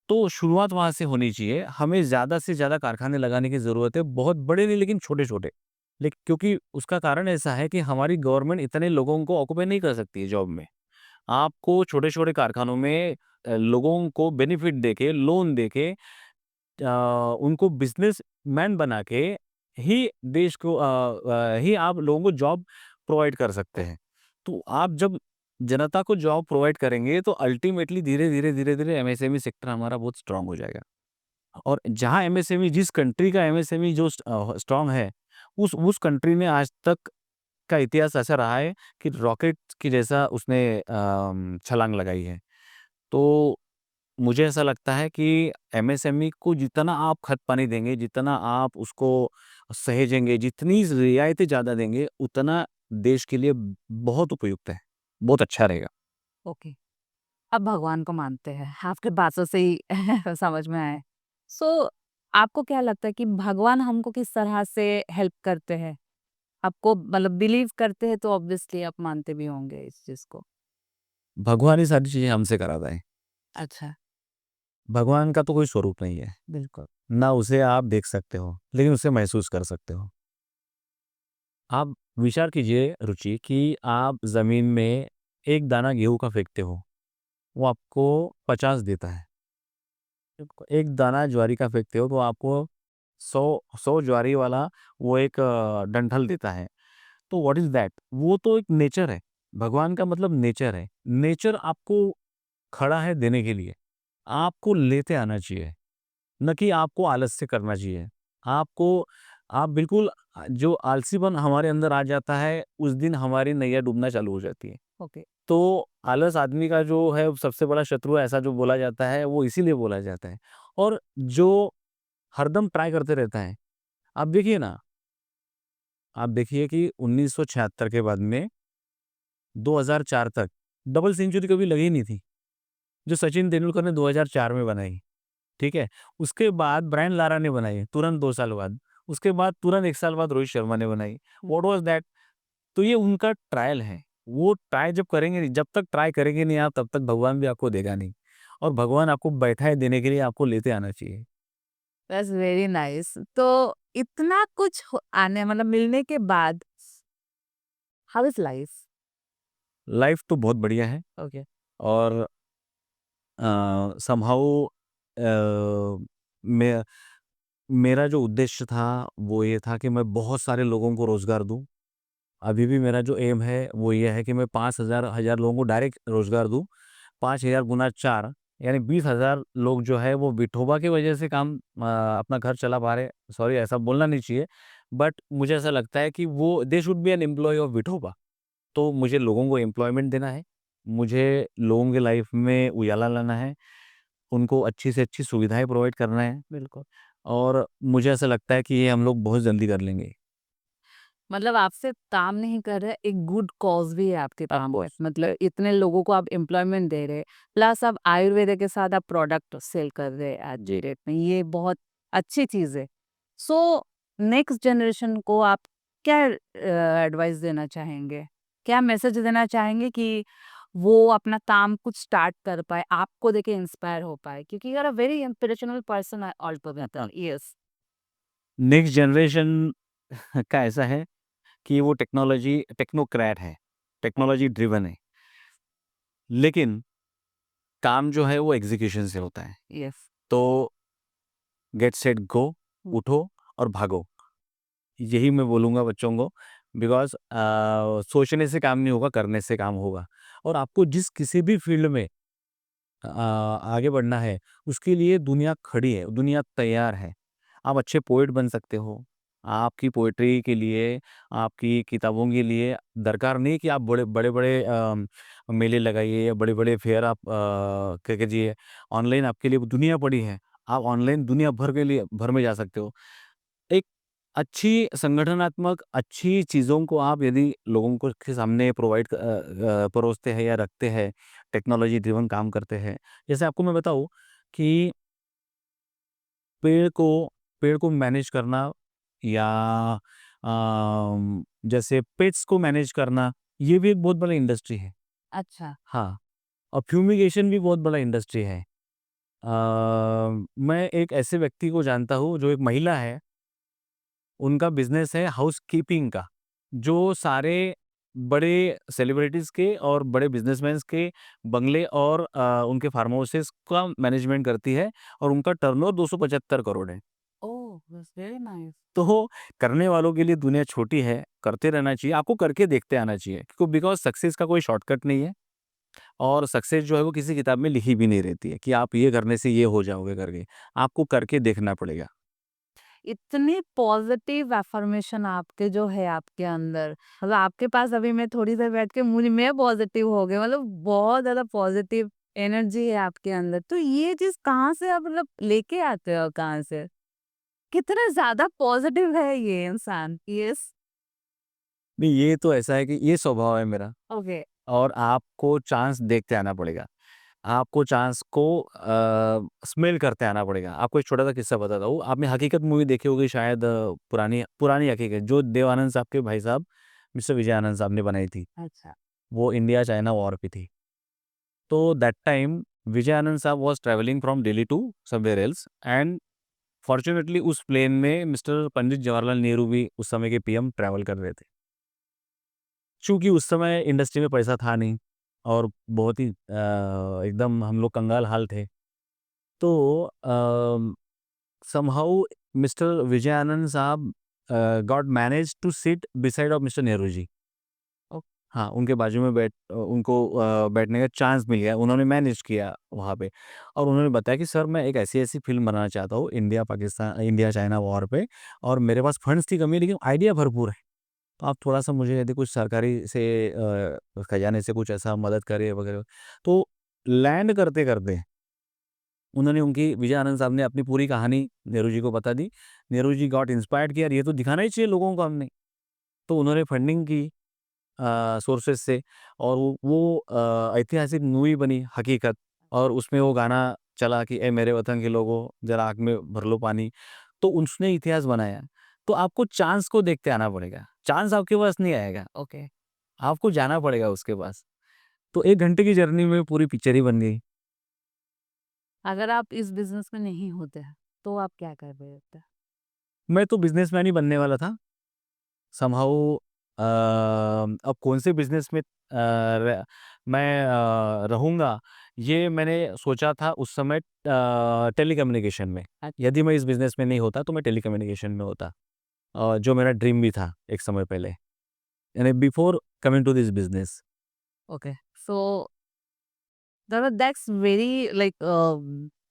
तो शुरुआत वहाँ से होनी चाहिए। हमें ज़्यादा से ज़्यादा कारखाने लगाने की ज़रूरत है, बहुत बड़े नहीं लेकिन छोटे-छोटे। लेक क्योंकि उसका कारण ऐसा है कि हमारी गवर्नमेंट इतने लोगों को ऑक्यूपाई नहीं कर सकती है जॉब में। आपको छोटे-छोटे कारखानों में लोगों को बेनिफिट देके, लोन देके उनको बिज़नेसमैन बना के ही देश को ही आप लोगों को जॉब प्रोवाइड कर सकते हैं। तो आप जब जनता को जॉब प्रोवाइड करेंगे तो अल्टीमेटली धीरे-धीरे, धीरे-धीरे एमएसएमई सेक्टर हमारा बहुत स्ट्रॉन्ग हो जाएगा। और जहाँ एमएसएमई जिस कंट्री का एमएसएमई जो स्ट्रॉन्ग है, उस कंट्री ने आज तक का इतिहास ऐसा रहा है कि रॉकेट की जैसा उसने छलांग लगाई है। तो मुझे ऐसा लगता है कि एमएसएमई को जितना आप खत-पानी देंगे, जितना आप उसको सहेजेंगे, जितनी रियायतें ज़्यादा देंगे, उतना देश के लिए बहुत उपयुक्त है, बहुत अच्छा रहेगा। ओके, अब भगवान को मानते हैं, आपके बातों से ही समझ में आया। सो आपको क्या लगता है कि भगवान हमको किस तरह से हेल्प करते हैं? आपको मतलब बिलीव करते हैं तो ऑब्वियसली आप मानते भी होंगे इस चीज़ को। भगवान ही सारी चीज़ें हमसे कराता है। अच्छा, भगवान का तो कोई स्वरूप नहीं है, बिल्कुल। ना उसे आप देख सकते हो, लेकिन उसे महसूस कर सकते हो। आप विचार कीजिए रुचि कि आप ज़मीन में एक दाना गेहूँ का फेंकते हो, वो आपको 50 देता है। एक दाना ज्वारी का फेंकते हो तो आपको 100 ज्वारी वाला वो एक डंठल देता है। तो व्हाट इज़ दैट? वो तो एक नेचर है। भगवान का मतलब नेचर है। नेचर आपको खड़ा है देने के लिए। आपको लेते आना चाहिए, ना कि आपको आलस से करना चाहिए। आपको आप बिल्कुल जो आलसीपन हमारे अंदर आ जाता है, उस दिन हमारी नैया डूबना चालू हो जाती है। ओके, तो आलस आदमी का जो है सबसे बड़ा शत्रु है, ऐसा जो बोला जाता है, वो इसीलिए बोला जाता है। और जो हरदम ट्राई करते रहता है, आप देखिए ना, आप देखिए कि 1976 के बाद में 2004 तक डबल सेंचुरी कभी लगी नहीं थी, जो सचिन तेंदुलकर ने 2004 में बनाई, ठीक है? उसके बाद ब्रायन लारा ने बनाई, तुरंत 2 साल बाद। उसके बाद तुरंत 1 साल बाद रोहित शर्मा ने बनाई। हुँ। What was that? तो ये उनका ट्रायल है। वो ट्राई जब करेंगे नहीं, जब तक ट्राई करेंगे नहीं आप, तब तक भगवान भी आपको देगा नहीं। और भगवान आपको बैठा है देने के लिए, आपको लेते आना चाहिए। That's very nice. तो इतना कुछ आने मतलब मिलने के बाद हाउ इज़ लाइफ? लाइफ़ तो बहुत बढ़िया है ओके, और समहाउ मैं मेरा जो उद्देश्य था, वो ये था कि मैं बहुत सारे लोगों को रोज़गार दूँ। अभी भी मेरा जो एम है, वो ये है कि मैं 5,000 लोगों को डायरेक्ट रोज़गार दूँ। 5,000 गुना 4 यानी 20,000 लोग जो है वो विठोबा की वजह से अपना घर चला पा रहे। सॉरी ऐसा बोलना नहीं चाहिए, बट मुझे ऐसा लगता है कि वो they should be an employee of Vithoba. तो मुझे लोगों को एम्प्लॉयमेंट देना है, मुझे लोगों की लाइफ़ में उजाला लाना है, उनको अच्छी से अच्छी सुविधाएँ प्रोवाइड करना है बिल्कुल। और मुझे ऐसा लगता है कि ये हम लोग बहुत जल्दी कर लेंगे। मतलब आप सिर्फ काम नहीं कर रहे, एक गुड कॉज़ भी है आपके ऑफ काम में। कोर्स। मतलब इतने लोगों को आप एम्प्लॉयमेंट दे रहे हैं, प्लस आप आयुर्वेद के साथ आप प्रोडक्ट सेल कर रहे हैं आज की जी। डेट में, ये बहुत अच्छी चीज़ है। सो नेक्स्ट जनरेशन को आप क्या एडवाइस देना चाहेंगे? क्या मैसेज देना चाहेंगे कि वो अपना काम कुछ स्टार्ट कर पाए, आपको देख के इंस्पायर हो पाए? क्योंकि you are a very inspirational person altogether. Yes. Next generation का ऐसा है कि वो टेक्नोक्रेट है, टेक्नोलॉजी ड्रिवन है। लेकिन काम जो है वो एग्ज़ीक्यूशन से होता है। यस। तो गेट सेट गो, हुँ। उठो और भागो। यही मैं बोलूँगा बच्चों को बिकॉज़ सोचने से काम नहीं होगा, करने से काम होगा। और आपको जिस किसी भी फ़ील्ड में आगे बढ़ना है, उसके लिए दुनिया खड़ी है, दुनिया तैयार है। आप अच्छे पोएट बन सकते हो। आपकी पोएट्री के लिए, आपकी किताबों के लिए दरकार नहीं कि आप बड़े-बड़े मेले लगाइए या बड़े-बड़े फेयर आप क्या कीजिए, ऑनलाइन आपके लिए दुनिया पड़ी है। आप ऑनलाइन दुनिया भर के लिए भर में जा सकते हो। एक अच्छी संगठनात्मक अच्छी चीज़ों को आप यदि लोगों को के सामने परोसते हैं या रखते हैं, टेक्नोलॉजी ड्रिवन काम करते हैं। जैसे आपको मैं बताऊँ कि पेड़ को पेड़ को मैनेज करना या जैसे पेट्स को मैनेज करना, ये भी एक बहुत बड़ा इंडस्ट्री है। अच्छा। हाँ, और फ्यूमिगेशन भी बहुत बड़ा इंडस्ट्री है। मैं एक ऐसे व्यक्ति को जानता हूँ जो एक महिला है, उनका बिज़नेस है हाउसकीपिंग का, जो सारे बड़े सेलिब्रिटीज़ के और बड़े बिज़नेसमैन्स के बंगले और उनके फार्म हाउसेस का मैनेजमेंट करती है और उनका टर्नओवर 275 करोड़ है। ओह, दैट्स वेरी नाइस। तो करने वालों के लिए दुनिया छोटी है, करते रहना चाहिए, आपको करके देखते आना चाहिए, क्यों बिकॉज़ सक्सेस का कोई शॉर्टकट नहीं है और सक्सेस जो है वो किसी किताब में लिखी भी नहीं रहती है कि आप ये करने से ये हो जाओगे करके, आपको करके देखना पड़ेगा। इतने पॉजिटिव अफर्मेशन आपके जो है आपके अंदर, मतलब आपके पास अभी मैं थोड़ी देर बैठ के मुझे मैं पॉजिटिव हो गई, मतलब बहुत ज्यादा पॉजिटिव एनर्जी है आपके अंदर। तो ये चीज कहाँ से आप मतलब लेके आते हो, कहाँ से? कितना ज्यादा पॉजिटिव है ये इंसान। यस। नहीं, ये तो ऐसा है कि ये स्वभाव है मेरा ओके। और आपको चांस देखते आना पड़ेगा। आपको चांस को स्मेल करते आना पड़ेगा। आपको एक छोटा-सा किस्सा बताता हूँ। आपने हकीकत मूवी देखी होगी शायद, पुरानी पुरानी हकीकत, जो देव आनंद साहब के भाई साहब मिस्टर विजय आनंद साहब ने बनाई थी। अच्छा। वो इंडिया चाइना वॉर पे थी। तो दैट टाइम विजय आनंद साहब was travelling from Delhi to somewhere else and fortunately उस प्लेन में मिस्टर पंडित जवाहरलाल नेहरू भी उस समय के पीएम ट्रैवल कर रहे थे। चूँकि उस समय इंडस्ट्री में पैसा था नहीं और बहुत ही एकदम हम लोग कंगाल हाल थे। तो समहाउ मिस्टर विजय आनंद साहब got managed to sit beside of mister Nehru ji. ओ- हाँ, उनके बाजू में उनको बैठने का चांस मिल गया। उन्होंने मैनेज किया वहाँ पे और उन्होंने बताया कि सर मैं एक ऐसी-ऐसी फ़िल्म बनाना चाहता हूँ इंडिया चाइना वॉर पे और मेरे पास फंड्स की कमी है लेकिन आइडिया भरपूर है। तो आप थोड़ा-सा मुझे यदि कुछ सरकारी से खजाने से कुछ ऐसा मदद करें वगैरह। तो लैंड करते-करते उन्होंने उनकी विजय आनंद साहब ने अपनी पूरी कहानी नेहरू जी को बता दी। नेहरू जी गॉट इंस्पायर्ड कि यार ये तो दिखाना ही चाहिए लोगों को हमने। तो उन्होंने फंडिंग की सोर्सेज़ से और वो ऐतिहासिक मूवी बनी हकीकत और उसमें वो गाना चला कि ए मेरे वतन के लोगों ज़रा आँख में भर लो पानी। तो उसने इतिहास बनाया। तो आपको चांस को देखते आना पड़ेगा। चांस आपके पास नहीं आएगा, ओके। आपको जाना पड़ेगा उसके पास। तो 1 घंटे की जर्नी में पूरी पिक्चर ही बन गई। अगर आप इस बिजनेस में नहीं होते तो आप क्या कर रहे होते? मैं तो बिज़नेसमैन ही बनने वाला था। समहाउ अब कौन से बिज़नेस में मैं रहूँगा, ये मैंने सोचा था उस समय टेलीकम्युनिकेशन में। अच्छा। यदि मैं इस बिज़नेस में नहीं होता, तो मैं टेलीकम्युनिकेशन में होता जो मेरा ड्रीम भी था एक समय पहले, यानी before coming to this business. Okay. So that's very like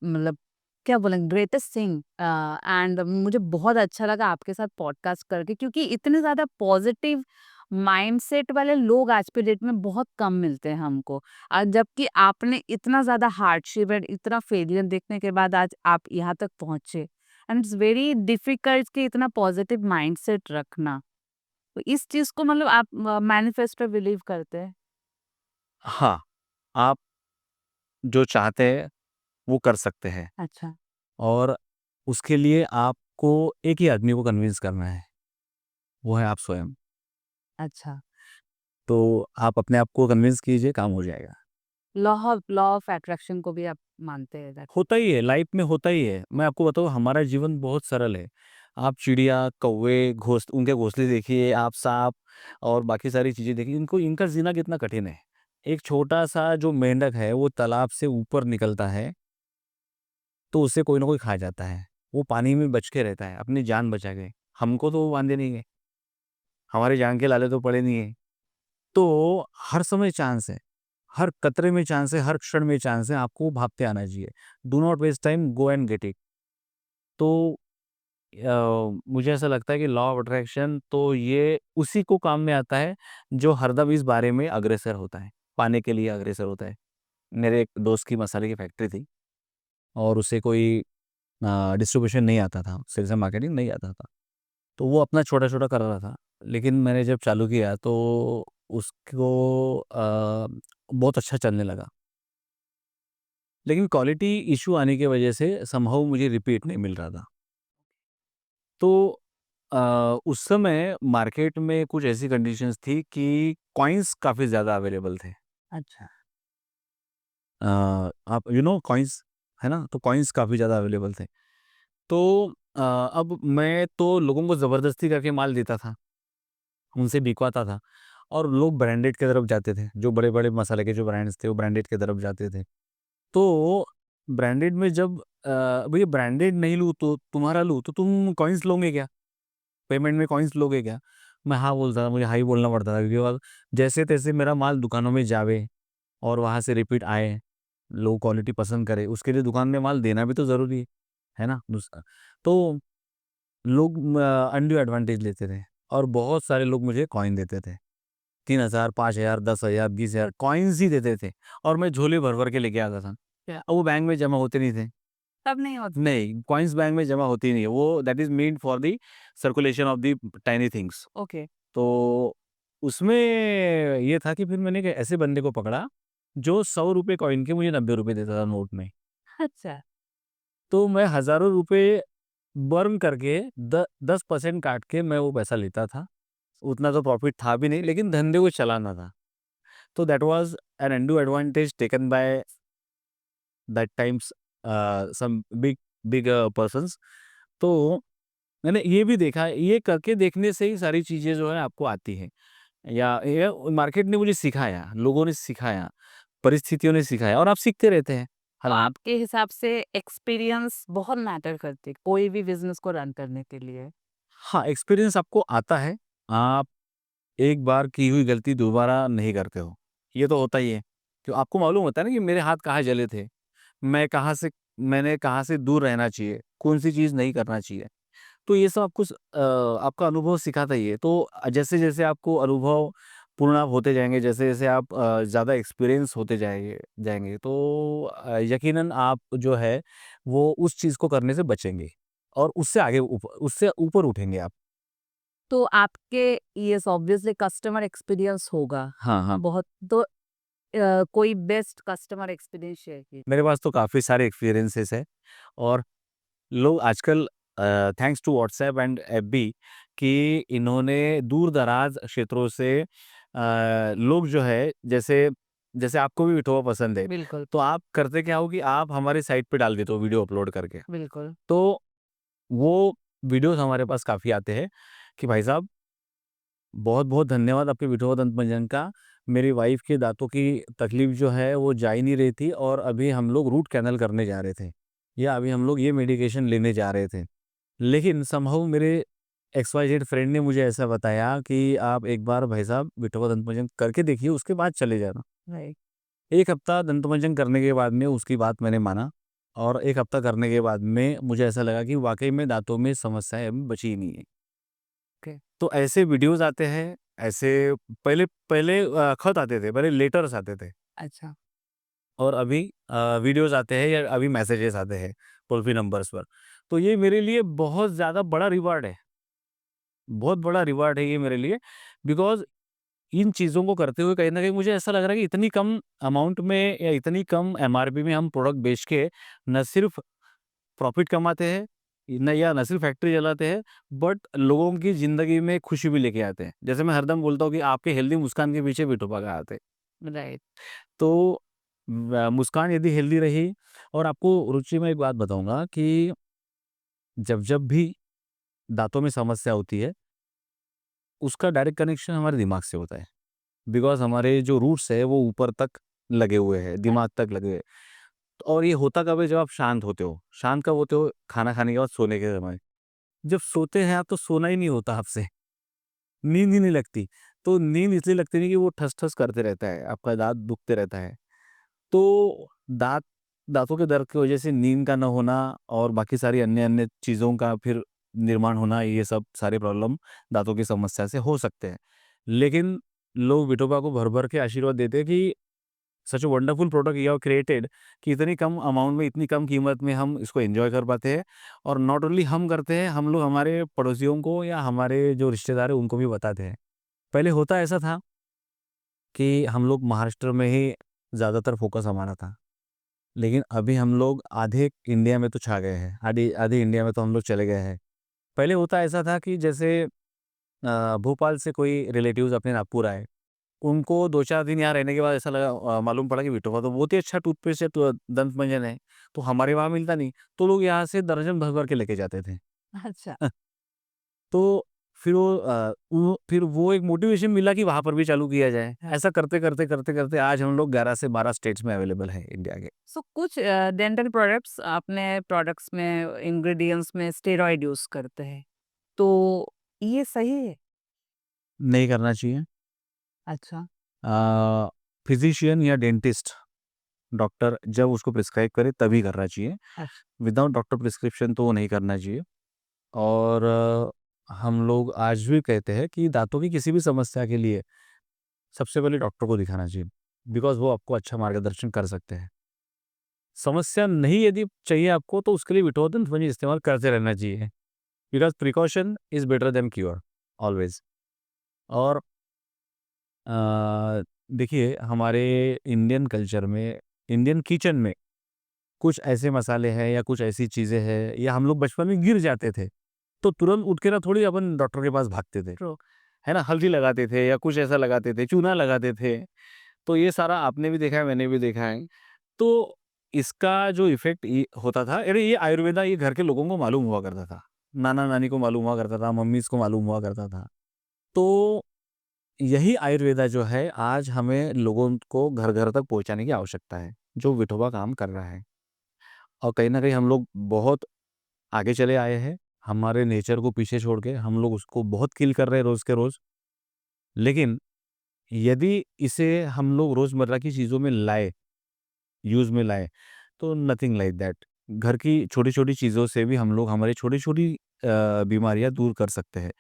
मतलब क्या बोलेंगे, ग्रेटेस्ट थिंग। एंड मुझे बहुत अच्छा लगा आपके साथ पॉडकास्ट करके, क्योंकि इतने ज़्यादा पॉजिटिव माइंडसेट वाले लोग आज के डेट में बहुत कम मिलते हैं हमको। जबकि आपने इतना ज़्यादा हार्डशिप एंड इतना फेलियर देखने के बाद आज आप यहाँ तक पहुँचे, एंड इट्स वेरी डिफिकल्ट कि इतना पॉजिटिव माइंडसेट रखना। तो इस चीज़ को मतलब आप मैनिफेस्टो बिलीव करते हैं? हाँ, आप जो चाहते हैं, वो कर सकते हैं अच्छा। और उसके लिए आपको एक ही आदमी को कन्विंस करना है, वो है आप स्वयं। अच्छा। तो आप अपने आप को कन्विंस कीजिए, काम हो जाएगा। लॉ ऑफ अट्रैक्शन को भी आप मानते हैं दैट? होता ही है, लाइफ में होता ही है। मैं आपको बताऊँ हमारा जीवन बहुत सरल है। आप चिड़िया, कौवे, उनके घोंसले देखिए, आप साँप और बाकी सारी चीज़ें देखिए, इनका जीना कितना कठिन है। एक छोटा-सा जो मेंढक है, वो तालाब से ऊपर निकलता है, तो उसे कोई ना कोई खा जाता है। वो पानी में बच के रहता है, अपनी जान बचा के। हमको तो वो बांधे नहीं गए, हमारी जान के लाले तो पड़े नहीं हैं। तो हर समय चांस है, हर कतरे में चांस है, हर क्षण में चांस है, आपको भागते आना चाहिए। Do not waste time, go and get it. तो मुझे ऐसा लगता है कि लॉ ऑफ अट्रैक्शन तो ये उसी को काम में आता है, जो हरदम इस बारे में अग्रसर होता है, पाने के लिए अग्रसर होता है। मेरे एक दोस्त की मसाले की फैक्ट्री थी और उसे कोई डिस्ट्रीब्यूशन नहीं आता था, सेल्स एंड मार्केटिंग नहीं आता था। तो वो अपना छोटा-छोटा कर रहा था। लेकिन मैंने जब चालू किया तो उसको बहुत अच्छा चलने लगा। लेकिन क्वालिटी इश्यू आने की वजह से समहाउ मुझे रिपीट नहीं मिल रहा था। तो अ, उस समय मार्केट में कुछ ऐसी कंडीशंस थी कि कॉइन्स काफ़ी ज़्यादा अवेलेबल थे। अच्छा। आप कॉइन्स? है ना? तो कॉइन्स काफ़ी ज़्यादा अवेलेबल थे। तो अब मैं तो लोगों को ज़बरदस्ती करके माल देता था, उनसे बिकवाता था और लोग ब्रांडेड की तरफ जाते थे। जो बड़े-बड़े मसाले के जो ब्रांड्स थे, वो ब्रांडेड की तरफ जाते थे। तो ब्रांडेड में जब भैया ब्रांडेड नहीं लूँ तो तुम्हारा लूँ, तो तुम कॉइन्स लोगे क्या? पेमेंट में कॉइन्स लोगे क्या? मैं हाँ बोलता था, मुझे हाँ ही बोलना पड़ता था क्योंकि अब जैसे-तैसे मेरा माल दुकानों में जावे और वहाँ से रिपीट आए, लोग क्वालिटी पसंद करें, उसके लिए दुकान में माल देना भी तो ज़रूरी है ना? तो लोग अनड्यू एडवांटेज लेते थे और बहुत सारे लोग मुझे कॉइन देते थे। 3,000, 5,000, 10,000, 20,000 कॉइन्स ही देते थे और मैं झोले भर-भर के लेके आता था। क्या? अब वो बैंक में जमा होते नहीं थे। तब नहीं होता। नहीं, कॉइन्स बैंक में जमा होती नहीं है। वो that is meant for the circulation of the tiny things. Okay. तो उसमें ये था कि फिर मैंने एक ऐसे बंदे को पकड़ा, जो ₹100 कॉइन के मुझे ₹90 देता था नोट में। अच्छा। तो मैं हज़ारों रुपए बर्न करके 10% काट के मैं वो पैसा लेता था। उतना तो प्रॉफ़िट था भी नहीं, लेकिन धंधे को चलाना था। तो that was an undue advantage taken by that times some big big persons. तो मैंने ये भी देखा है, ये करके देखने से ही सारी चीज़ें जो है आपको आती हैं। या ये मार्केट ने मुझे सिखाया, लोगों ने सिखाया, परिस्थितियों ने सिखाया और आप सीखते रहते हैं तो हर बार। आपके हिसाब से एक्सपीरियंस बहुत मैटर करती है कोई भी बिज़नेस को रन करने के लिए? हाँ, एक्सपीरियंस आपको आता है, आप एक बार की हुई गलती दोबारा नहीं करते हो, ये तो होता ही है। तो आपको मालूम होता है ना कि मेरे हाथ कहाँ जले थे, मैंने कहाँ से दूर रहना चाहिए, कौन-सी चीज़ नहीं करना चाहिए। तो ये सब आपको आपका अनुभव सिखाता ही है। तो जैसे-जैसे आपको अनुभव पूर्ण आप होते जाएँगे, जैसे-जैसे आप ज़्यादा एक्सपीरियंस होते जाएँगे जाएँगे तो यकीनन आप जो है वो उस चीज़ को करने से बचेंगे और उससे ऊपर उठेंगे आप। तो आपके यस ऑब्वियसली कस्टमर एक्सपीरियंस होगा हाँ, हाँ। बहुत, तो कोई बेस्ट कस्टमर एक्सपीरियंस शेयर कीजिए। मेरे पास तो काफ़ी सारे एक्सपीरियंसेस हैं और लोग आजकल thanks to WhatsApp and FB कि इन्होंने दूर-दराज क्षेत्रों से लोग जो है जैसे जैसे आपको भी विठोबा पसंद है, बिल्कुल, तो आप करते क्या हो कि आप हमारे साइट पे डाल देते हो वीडियो अपलोड करके। बिल्कुल। तो वो वीडियोज़ हमारे पास काफ़ी आते हैं कि भाई साहब बहुत-बहुत धन्यवाद आपके विठोबा दंत मंजन का। मेरी वाइफ़ के दाँतों की तकलीफ़ जो है वो जा ही नहीं रही थी और अभी हम लोग रूट कैनल करने जा रहे थे या अभी हम लोग ये मेडिकेशन लेने जा रहे थे। लेकिन समहाउ मेरे एक्स-वाई-ज़ेड फ्रेंड ने मुझे ऐसा बताया कि आप एक बार भाई साहब विठोबा दंत मंजन करके देखिए, उसके बाद चले जाना। राइट। 1 हफ्ता दंत मंजन करने के बाद में उसकी बात मैंने माना और 1 हफ्ता करने के बाद में मुझे ऐसा लगा कि वाक़ई में दाँतों में समस्याएँ अभी बची ही नहीं है। ओके। तो ऐसे वीडियोज़ आते हैं, ऐसे पहले पहले खत आते थे, पहले लेटर्स आते थे अच्छा। और अभी वीडियोज़ आते हैं या अभी मैसेजेस आते हैं टोल फ्री नंबर्स पर। तो ये मेरे लिए बहुत ज़्यादा बड़ा रिवार्ड है। बहुत बड़ा रिवार्ड है ये मेरे लिए बिकॉज़ इन चीज़ों को करते हुए कहीं न कहीं मुझे ऐसा लग रहा है कि इतनी कम अमाउंट में या इतनी कम एमआरपी में हम प्रोडक्ट बेच के न सिर्फ़ प्रॉफ़िट कमाते हैं, न सिर्फ़ फैक्ट्री चलाते हैं, बट लोगों की ज़िंदगी में खुशी भी लेके आते हैं। जैसे मैं हरदम बोलता हूँ कि आपके हेल्दी मुस्कान के पीछे विठोबा का हाथ है। राइट। तो मुस्कान यदि हेल्दी रही और आपको रुचि में एक बात बताऊँगा कि जब भी दाँतों में समस्या होती है, उसका डायरेक्ट कनेक्शन हमारे दिमाग से होता है। बिकॉज़ हमारे जो रूट्स है वो ऊपर तक लगे हुए हैं, दिमाग तक लगे हुए हैं। और ये होता कब है जब आप शांत होते हो। शांत कब होते हो? खाना खाने के बाद सोने के समय। जब सोते हैं आप तो सोना ही नहीं होता आपसे, नींद ही नहीं लगती। तो नींद इसलिए लगती नहीं कि वो ठस-ठस करते रहता है, आपका दाँत दुखते रहता है। तो दाँतों के दर्द की वजह से नींद का ना होना और बाकी सारी अन्य-अन्य चीज़ों का फिर निर्माण होना, ये सब सारे प्रॉब्लम दाँतों की समस्या से हो सकते हैं। लेकिन लोग विठोबा को भर-भर के आशीर्वाद देते हैं कि such a wonderful product you have created कि इतनी कम अमाउंट में, इतनी कम कीमत में हम इसको एन्जॉय कर पाते हैं और नॉट ओनली हम करते हैं, हम लोग हमारे पड़ोसियों को या हमारे जो रिश्तेदार हैं उनको भी बताते हैं। पहले होता ऐसा था कि हम लोग महाराष्ट्र में ही ज़्यादातर फ़ोकस हमारा था। लेकिन अभी हम लोग आधे इंडिया में तो छा गए हैं, आधे आधे इंडिया में तो हम लोग चले गए हैं। पहले होता ऐसा था कि जैसे भोपाल से कोई रिलेटिव्स अपने नागपुर आए, उनको 2-4 दिन यहाँ रहने के बाद ऐसा लगा, मालूम पड़ा कि विठोबा तो बहुत ही अच्छा टूथपेस्ट है, तो दंत मंजन है, तो हमारे वहाँ मिलता नहीं, तो लोग यहाँ से दर्जन भर-भर के लेके जाते थे। अच्छा। तो फिर वो एक मोटिवेशन मिला कि वहाँ पर भी चालू किया जाए। ऐसा करते-करते आज हम लोग 11 से 12 स्टेट्स में अवेलेबल हैं इंडिया के। सो कुछ डेंटल प्रोडक्ट्स अपने प्रोडक्ट्स में इंग्रेडिएंट्स में स्टेरॉइड यूज करते हैं, तो ये सही है? नहीं करना चाहिए। अच्छा। फिजिशियन या डेंटिस्ट, डॉक्टर जब उसको प्रिस्क्राइब करे तभी करना चाहिए। अच्छा। विदाउट डॉक्टर प्रिस्क्रिप्शन तो वो नहीं करना चाहिए। और हम लोग आज भी कहते हैं कि दांतों की किसी भी समस्या के लिए सबसे पहले डॉक्टर को दिखाना चाहिए, बिकॉज़ वो आपको अच्छा मार्गदर्शन कर सकते हैं। समस्या नहीं यदि चाहिए आपको, तो उसके लिए विटोवा दंत मंजन इस्तेमाल करते रहना चाहिए, because precaution is better than cure always. और देखिए हमारे इंडियन कल्चर में, इंडियन किचन में कुछ ऐसे मसाले हैं या कुछ ऐसी चीज़ें हैं, या हम लोग बचपन में गिर जाते थे, तो तुरंत उठ के ना थोड़ी अपन डॉक्टर के पास भागते थे, ट्रू। है ना? हल्दी लगाते थे या कुछ ऐसा लगाते थे, चूना लगाते थे। तो ये सारा आपने भी देखा है, मैंने भी देखा है। तो इसका जो इफ़ेक्ट ये होता था, अरे ये आयुर्वेदा ये घर के लोगों को मालूम हुआ करता था। नाना-नानी को मालूम हुआ करता था, मम्मीज़ को मालूम हुआ करता था। तो यही आयुर्वेदा जो है आज हमें लोगों को घर-घर तक पहुँचाने की आवश्यकता है, जो विठोबा काम कर रहा है। और कहीं न कहीं हम लोग बहुत आगे चले आए हैं, हमारे नेचर को पीछे छोड़ के हम लोग उसको बहुत किल कर रहे हैं रोज़ के रोज़। लेकिन यदि इसे हम लोग रोज़मर्रा की चीज़ों में लाए, यूज़ में लाए, तो नथिंग लाइक दैट। घर की छोटी-छोटी चीज़ों से भी हम लोग हमारी छोटी-छोटी बीमारियाँ दूर कर सकते हैं,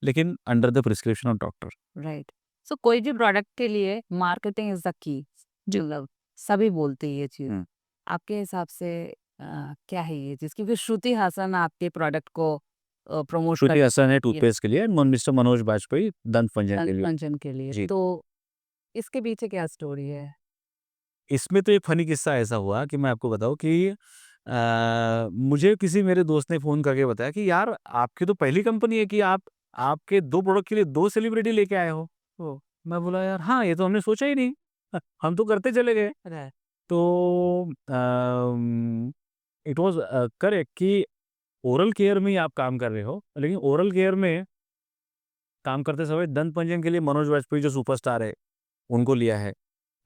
लेकिन under the prescription of doctor. Right. So कोई भी प्रोडक्ट के लिए मार्केटिंग इज द की, मतलब सभी बोलते हैं ये चीज। हुँ। आपके हिसाब से क्या है ये चीज, क्योंकि श्रुति हासन आपके प्रोडक्ट को प्रमोट कर श्रुति हसन है ये टूथपेस्ट के लिए, मिस्टर मनोज बाजपेयी दंत मंजन के लिए। कंचन के लिए, जी। तो इसके पीछे क्या स्टोरी है? इसमें तो एक फ़नी किस्सा ऐसा हुआ कि मैं आपको बताऊँ कि मुझे किसी मेरे दोस्त ने फ़ोन करके बताया कि यार आपकी तो पहली कंपनी है कि आप आपके 2 प्रोडक्ट के लिए 2 सेलिब्रिटी लेके आए हो। तो मैं बोला यार हाँ, ये तो हमने सोचा ही नहीं। हम तो करते चले गए। राइट। तो इट वाज़ करेक्ट कि ओरल केयर में ही आप काम कर रहे हो, लेकिन ओरल केयर में काम करते समय दंत मंजन के लिए मनोज वाजपेयी जो सुपरस्टार है, उनको लिया है।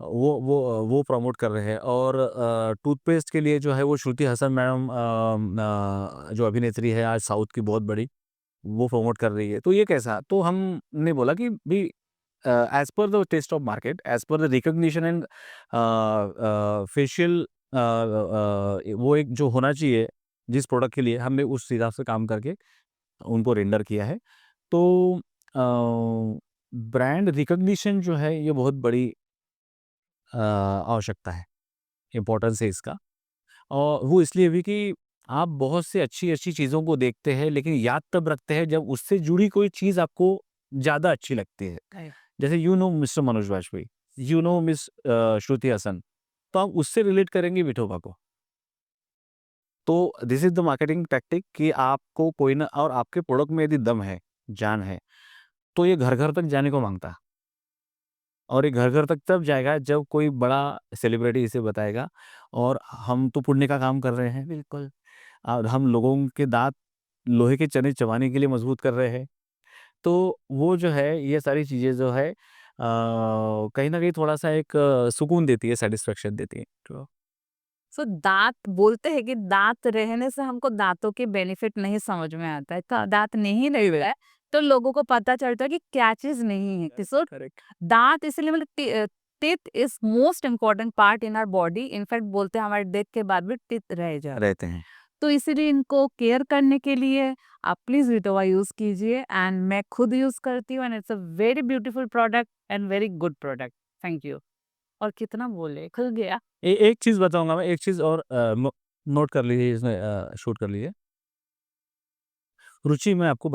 वो प्रमोट कर रहे हैं। और टूथपेस्ट के लिए जो है वो श्रुति हसन मैडम, जो अभिनेत्री है आज साउथ की बहुत बड़ी, वो प्रमोट कर रही है। तो ये कैसा? तो हमने बोला कि भई as per the test of market, as per the recognition and facial वो एक जो होना चाहिए जिस प्रोडक्ट के लिए, हमने उस हिसाब से काम करके उनको रेंडर किया है। तो ब्रांड रिकॉग्निशन जो है ये बहुत बड़ी आवश्यकता है, इम्पोर्टेंस है इसका। और वो इसलिए भी कि आप बहुत से अच्छी-अच्छी चीज़ों को देखते हैं, लेकिन याद तब रखते हैं जब उससे जुड़ी कोई चीज़ आपको ज़्यादा अच्छी लगती है। राइट। जैसे you know mister Manoj Vajpayee, you know miss Shruti Haasan, तो आप उससे रिलेट करेंगे विठोबा को। तो this is the marketing tactic कि आपको कोई ना, और आपके प्रोडक्ट में यदि दम है, जान है, तो ये घर-घर तक जाने को माँगता है। और ये घर-घर तक तब जाएगा जब कोई बड़ा सेलिब्रिटी इसे बताएगा। और हम तो पुण्य का काम कर रहे हैं। बिल्कुल। और हम लोगों के दाँत लोहे के चने चबाने के लिए मजबूत कर रहे हैं। तो वो जो है ये सारी चीज़ें जो है कहीं न कहीं थोड़ा-सा एक सुकून देती है, सैटिस्फैक्शन देती है। तो सो दांत बोलते हैं कि दांत रहने से हमको दांतों के बेनिफिट नहीं समझ में आता है, तो दांत नहीं रहा है तो लोगों को पता चलता है कि क्या चीज नहीं है। So correct. दांत इसलिए मतलब teeth is most important part in our body. In fact बोलते हैं हमारे डेथ के बाद भी टीथ रह जाते, रहते हैं। तो इसीलिए इनको केयर करने के लिए आप प्लीज विटोवा यूज कीजिए। एंड मैं खुद यूज करती हूँ and it's a very beautiful product and very good product. Thank you. और कितना बोले, खुल गया। एक चीज़ बताऊँगा मैं, एक चीज़ और नोट कर लीजिए इसमें, शूट कर लीजिए। रुचि मैं आपको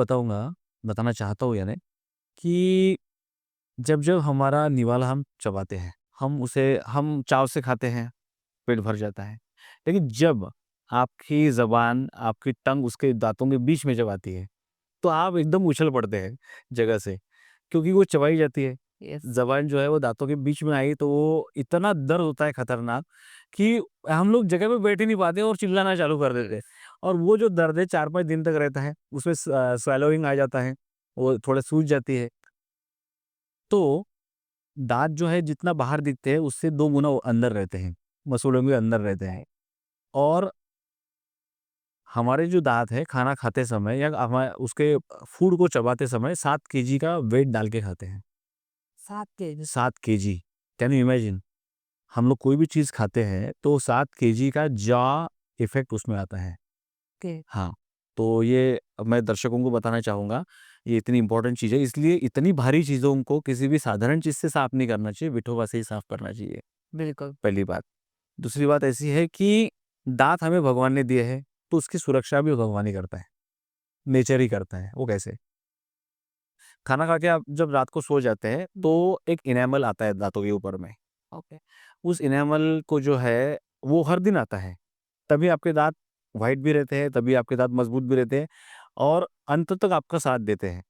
बताना चाहता हूँ यानी कि जब-जब हमारा निवाला हम चबाते हैं, हम चाव से खाते हैं, पेट भर जाता है। लेकिन जब आपकी ज़ुबान, आपकी टंग उसके दाँतों के बीच में जब आती है, तो आप एकदम उछल पड़ते हैं जगह से, क्योंकि वो चबाई जाती है। यस। ज़बान जो है वो दाँतों के बीच में आई तो वो इतना दर्द होता है खतरनाक कि हम लोग जगह पे बैठ ही नहीं पाते और चिल्लाना चालू कर देते हैं। और वो जो दर्द है 4-5 दिन तक रहता है, उसमें स्वैलोइंग आ जाता है, वो थोड़ा सूज जाती है। तो दाँत जो है जितना बाहर दिखते हैं उससे 2 गुना वो अंदर रहते हैं, मसूड़ों के अंदर रहते हैं। और हमारे जो दाँत है खाना खाते समय या उसके फूड को चबाते समय 7 केजी का वेट डाल के खाते हैं। 7 KG. 7 KG, can you imagine? हम लोग कोई भी चीज़ खाते हैं तो 7 केजी का जॉ इफ़ेक्ट उसमें आता है। ओके। हाँ, तो ये मैं दर्शकों को बताना चाहूँगा, ये इतनी इम्पोर्टेंट चीज़ है, इसलिए इतनी भारी चीज़ों को किसी भी साधारण चीज़ से साफ़ नहीं करना चाहिए, विठोबा से ही साफ़ करना चाहिए, बिल्कुल। पहली बात। दूसरी बात ऐसी है कि दाँत हमें भगवान ने दिए हैं, तो उसकी सुरक्षा भी भगवान ही करता है, नेचर ही करता है। वो कैसे? खाना खा के आप जब रात को सो जाते हैं, तो एक इनेमल आता है दाँतों के ऊपर में। ओके। उस इनेमल को जो है, वो हर दिन आता है। तभी आपके दाँत व्हाइट भी रहते हैं, तभी आपके दाँत मज़बूत भी रहते हैं और अंत तक आपका साथ देते हैं,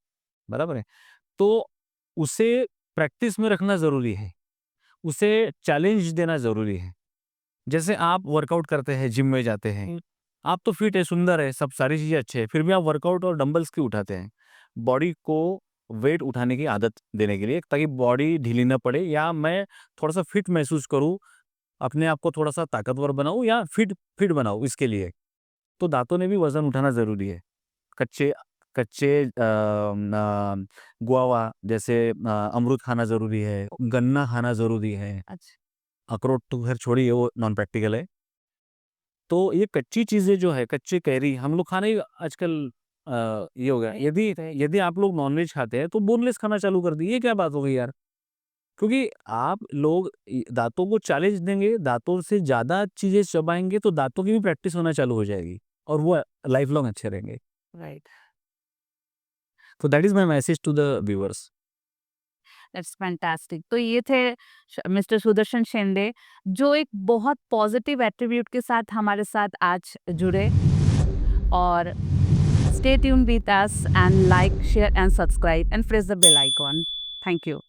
बराबर है? तो उसे प्रैक्टिस में रखना ज़रूरी है, उसे चैलेंज देना ज़रूरी है। जैसे आप वर्कआउट करते हैं, जिम में जाते हैं, आप तो फिट है, सुंदर है, सब सारी चीज़ें अच्छी है, फिर भी आप वर्कआउट और डंबल्स क्यों उठाते हैं? बॉडी को वेट उठाने की आदत देने के लिए, ताकि बॉडी ढीली ना पड़े या मैं थोड़ा-सा फिट महसूस करूँ, अपने आप को थोड़ा-सा ताकतवर बनाऊँ या फिट फिट बनाऊँ इसके लिए। तो दाँतों ने भी वज़न उठाना ज़रूरी है। कच्चे कच्चे गुआवा जैसे अमरूद खाना ज़रूरी है, गन्ना खाना ज़रूरी है। अच्छा। अखरोट तो ख़ैर छोड़िए वो नॉन प्रैक्टिकल है। तो ये कच्ची चीज़ें जो है, कच्चे कैरी हम लोग खाना ही आजकल ये हो गया है। यदि यदि आप लोग नॉन-वेज खाते हैं तो बोनलेस खाना चालू कर दिए, ये क्या बात हो गई यार? क्योंकि आप लोग दाँतों को चैलेंज देंगे, दाँतों से ज़्यादा चीज़ें चबाएँगे तो दाँतों की भी प्रैक्टिस होना चालू हो जाएगी और वो लाइफ लॉन्ग अच्छे रहेंगे। राइट। तो that is my message to the viewers. That's fantastic. तो ये थे मिस्टर सुदर्शन शिंदे, जो एक बहुत पॉजिटिव एट्रीब्यूट के साथ हमारे साथ आज जुड़े। और stay tuned with us and like, share and subscribe and press the bell icon. Thank you.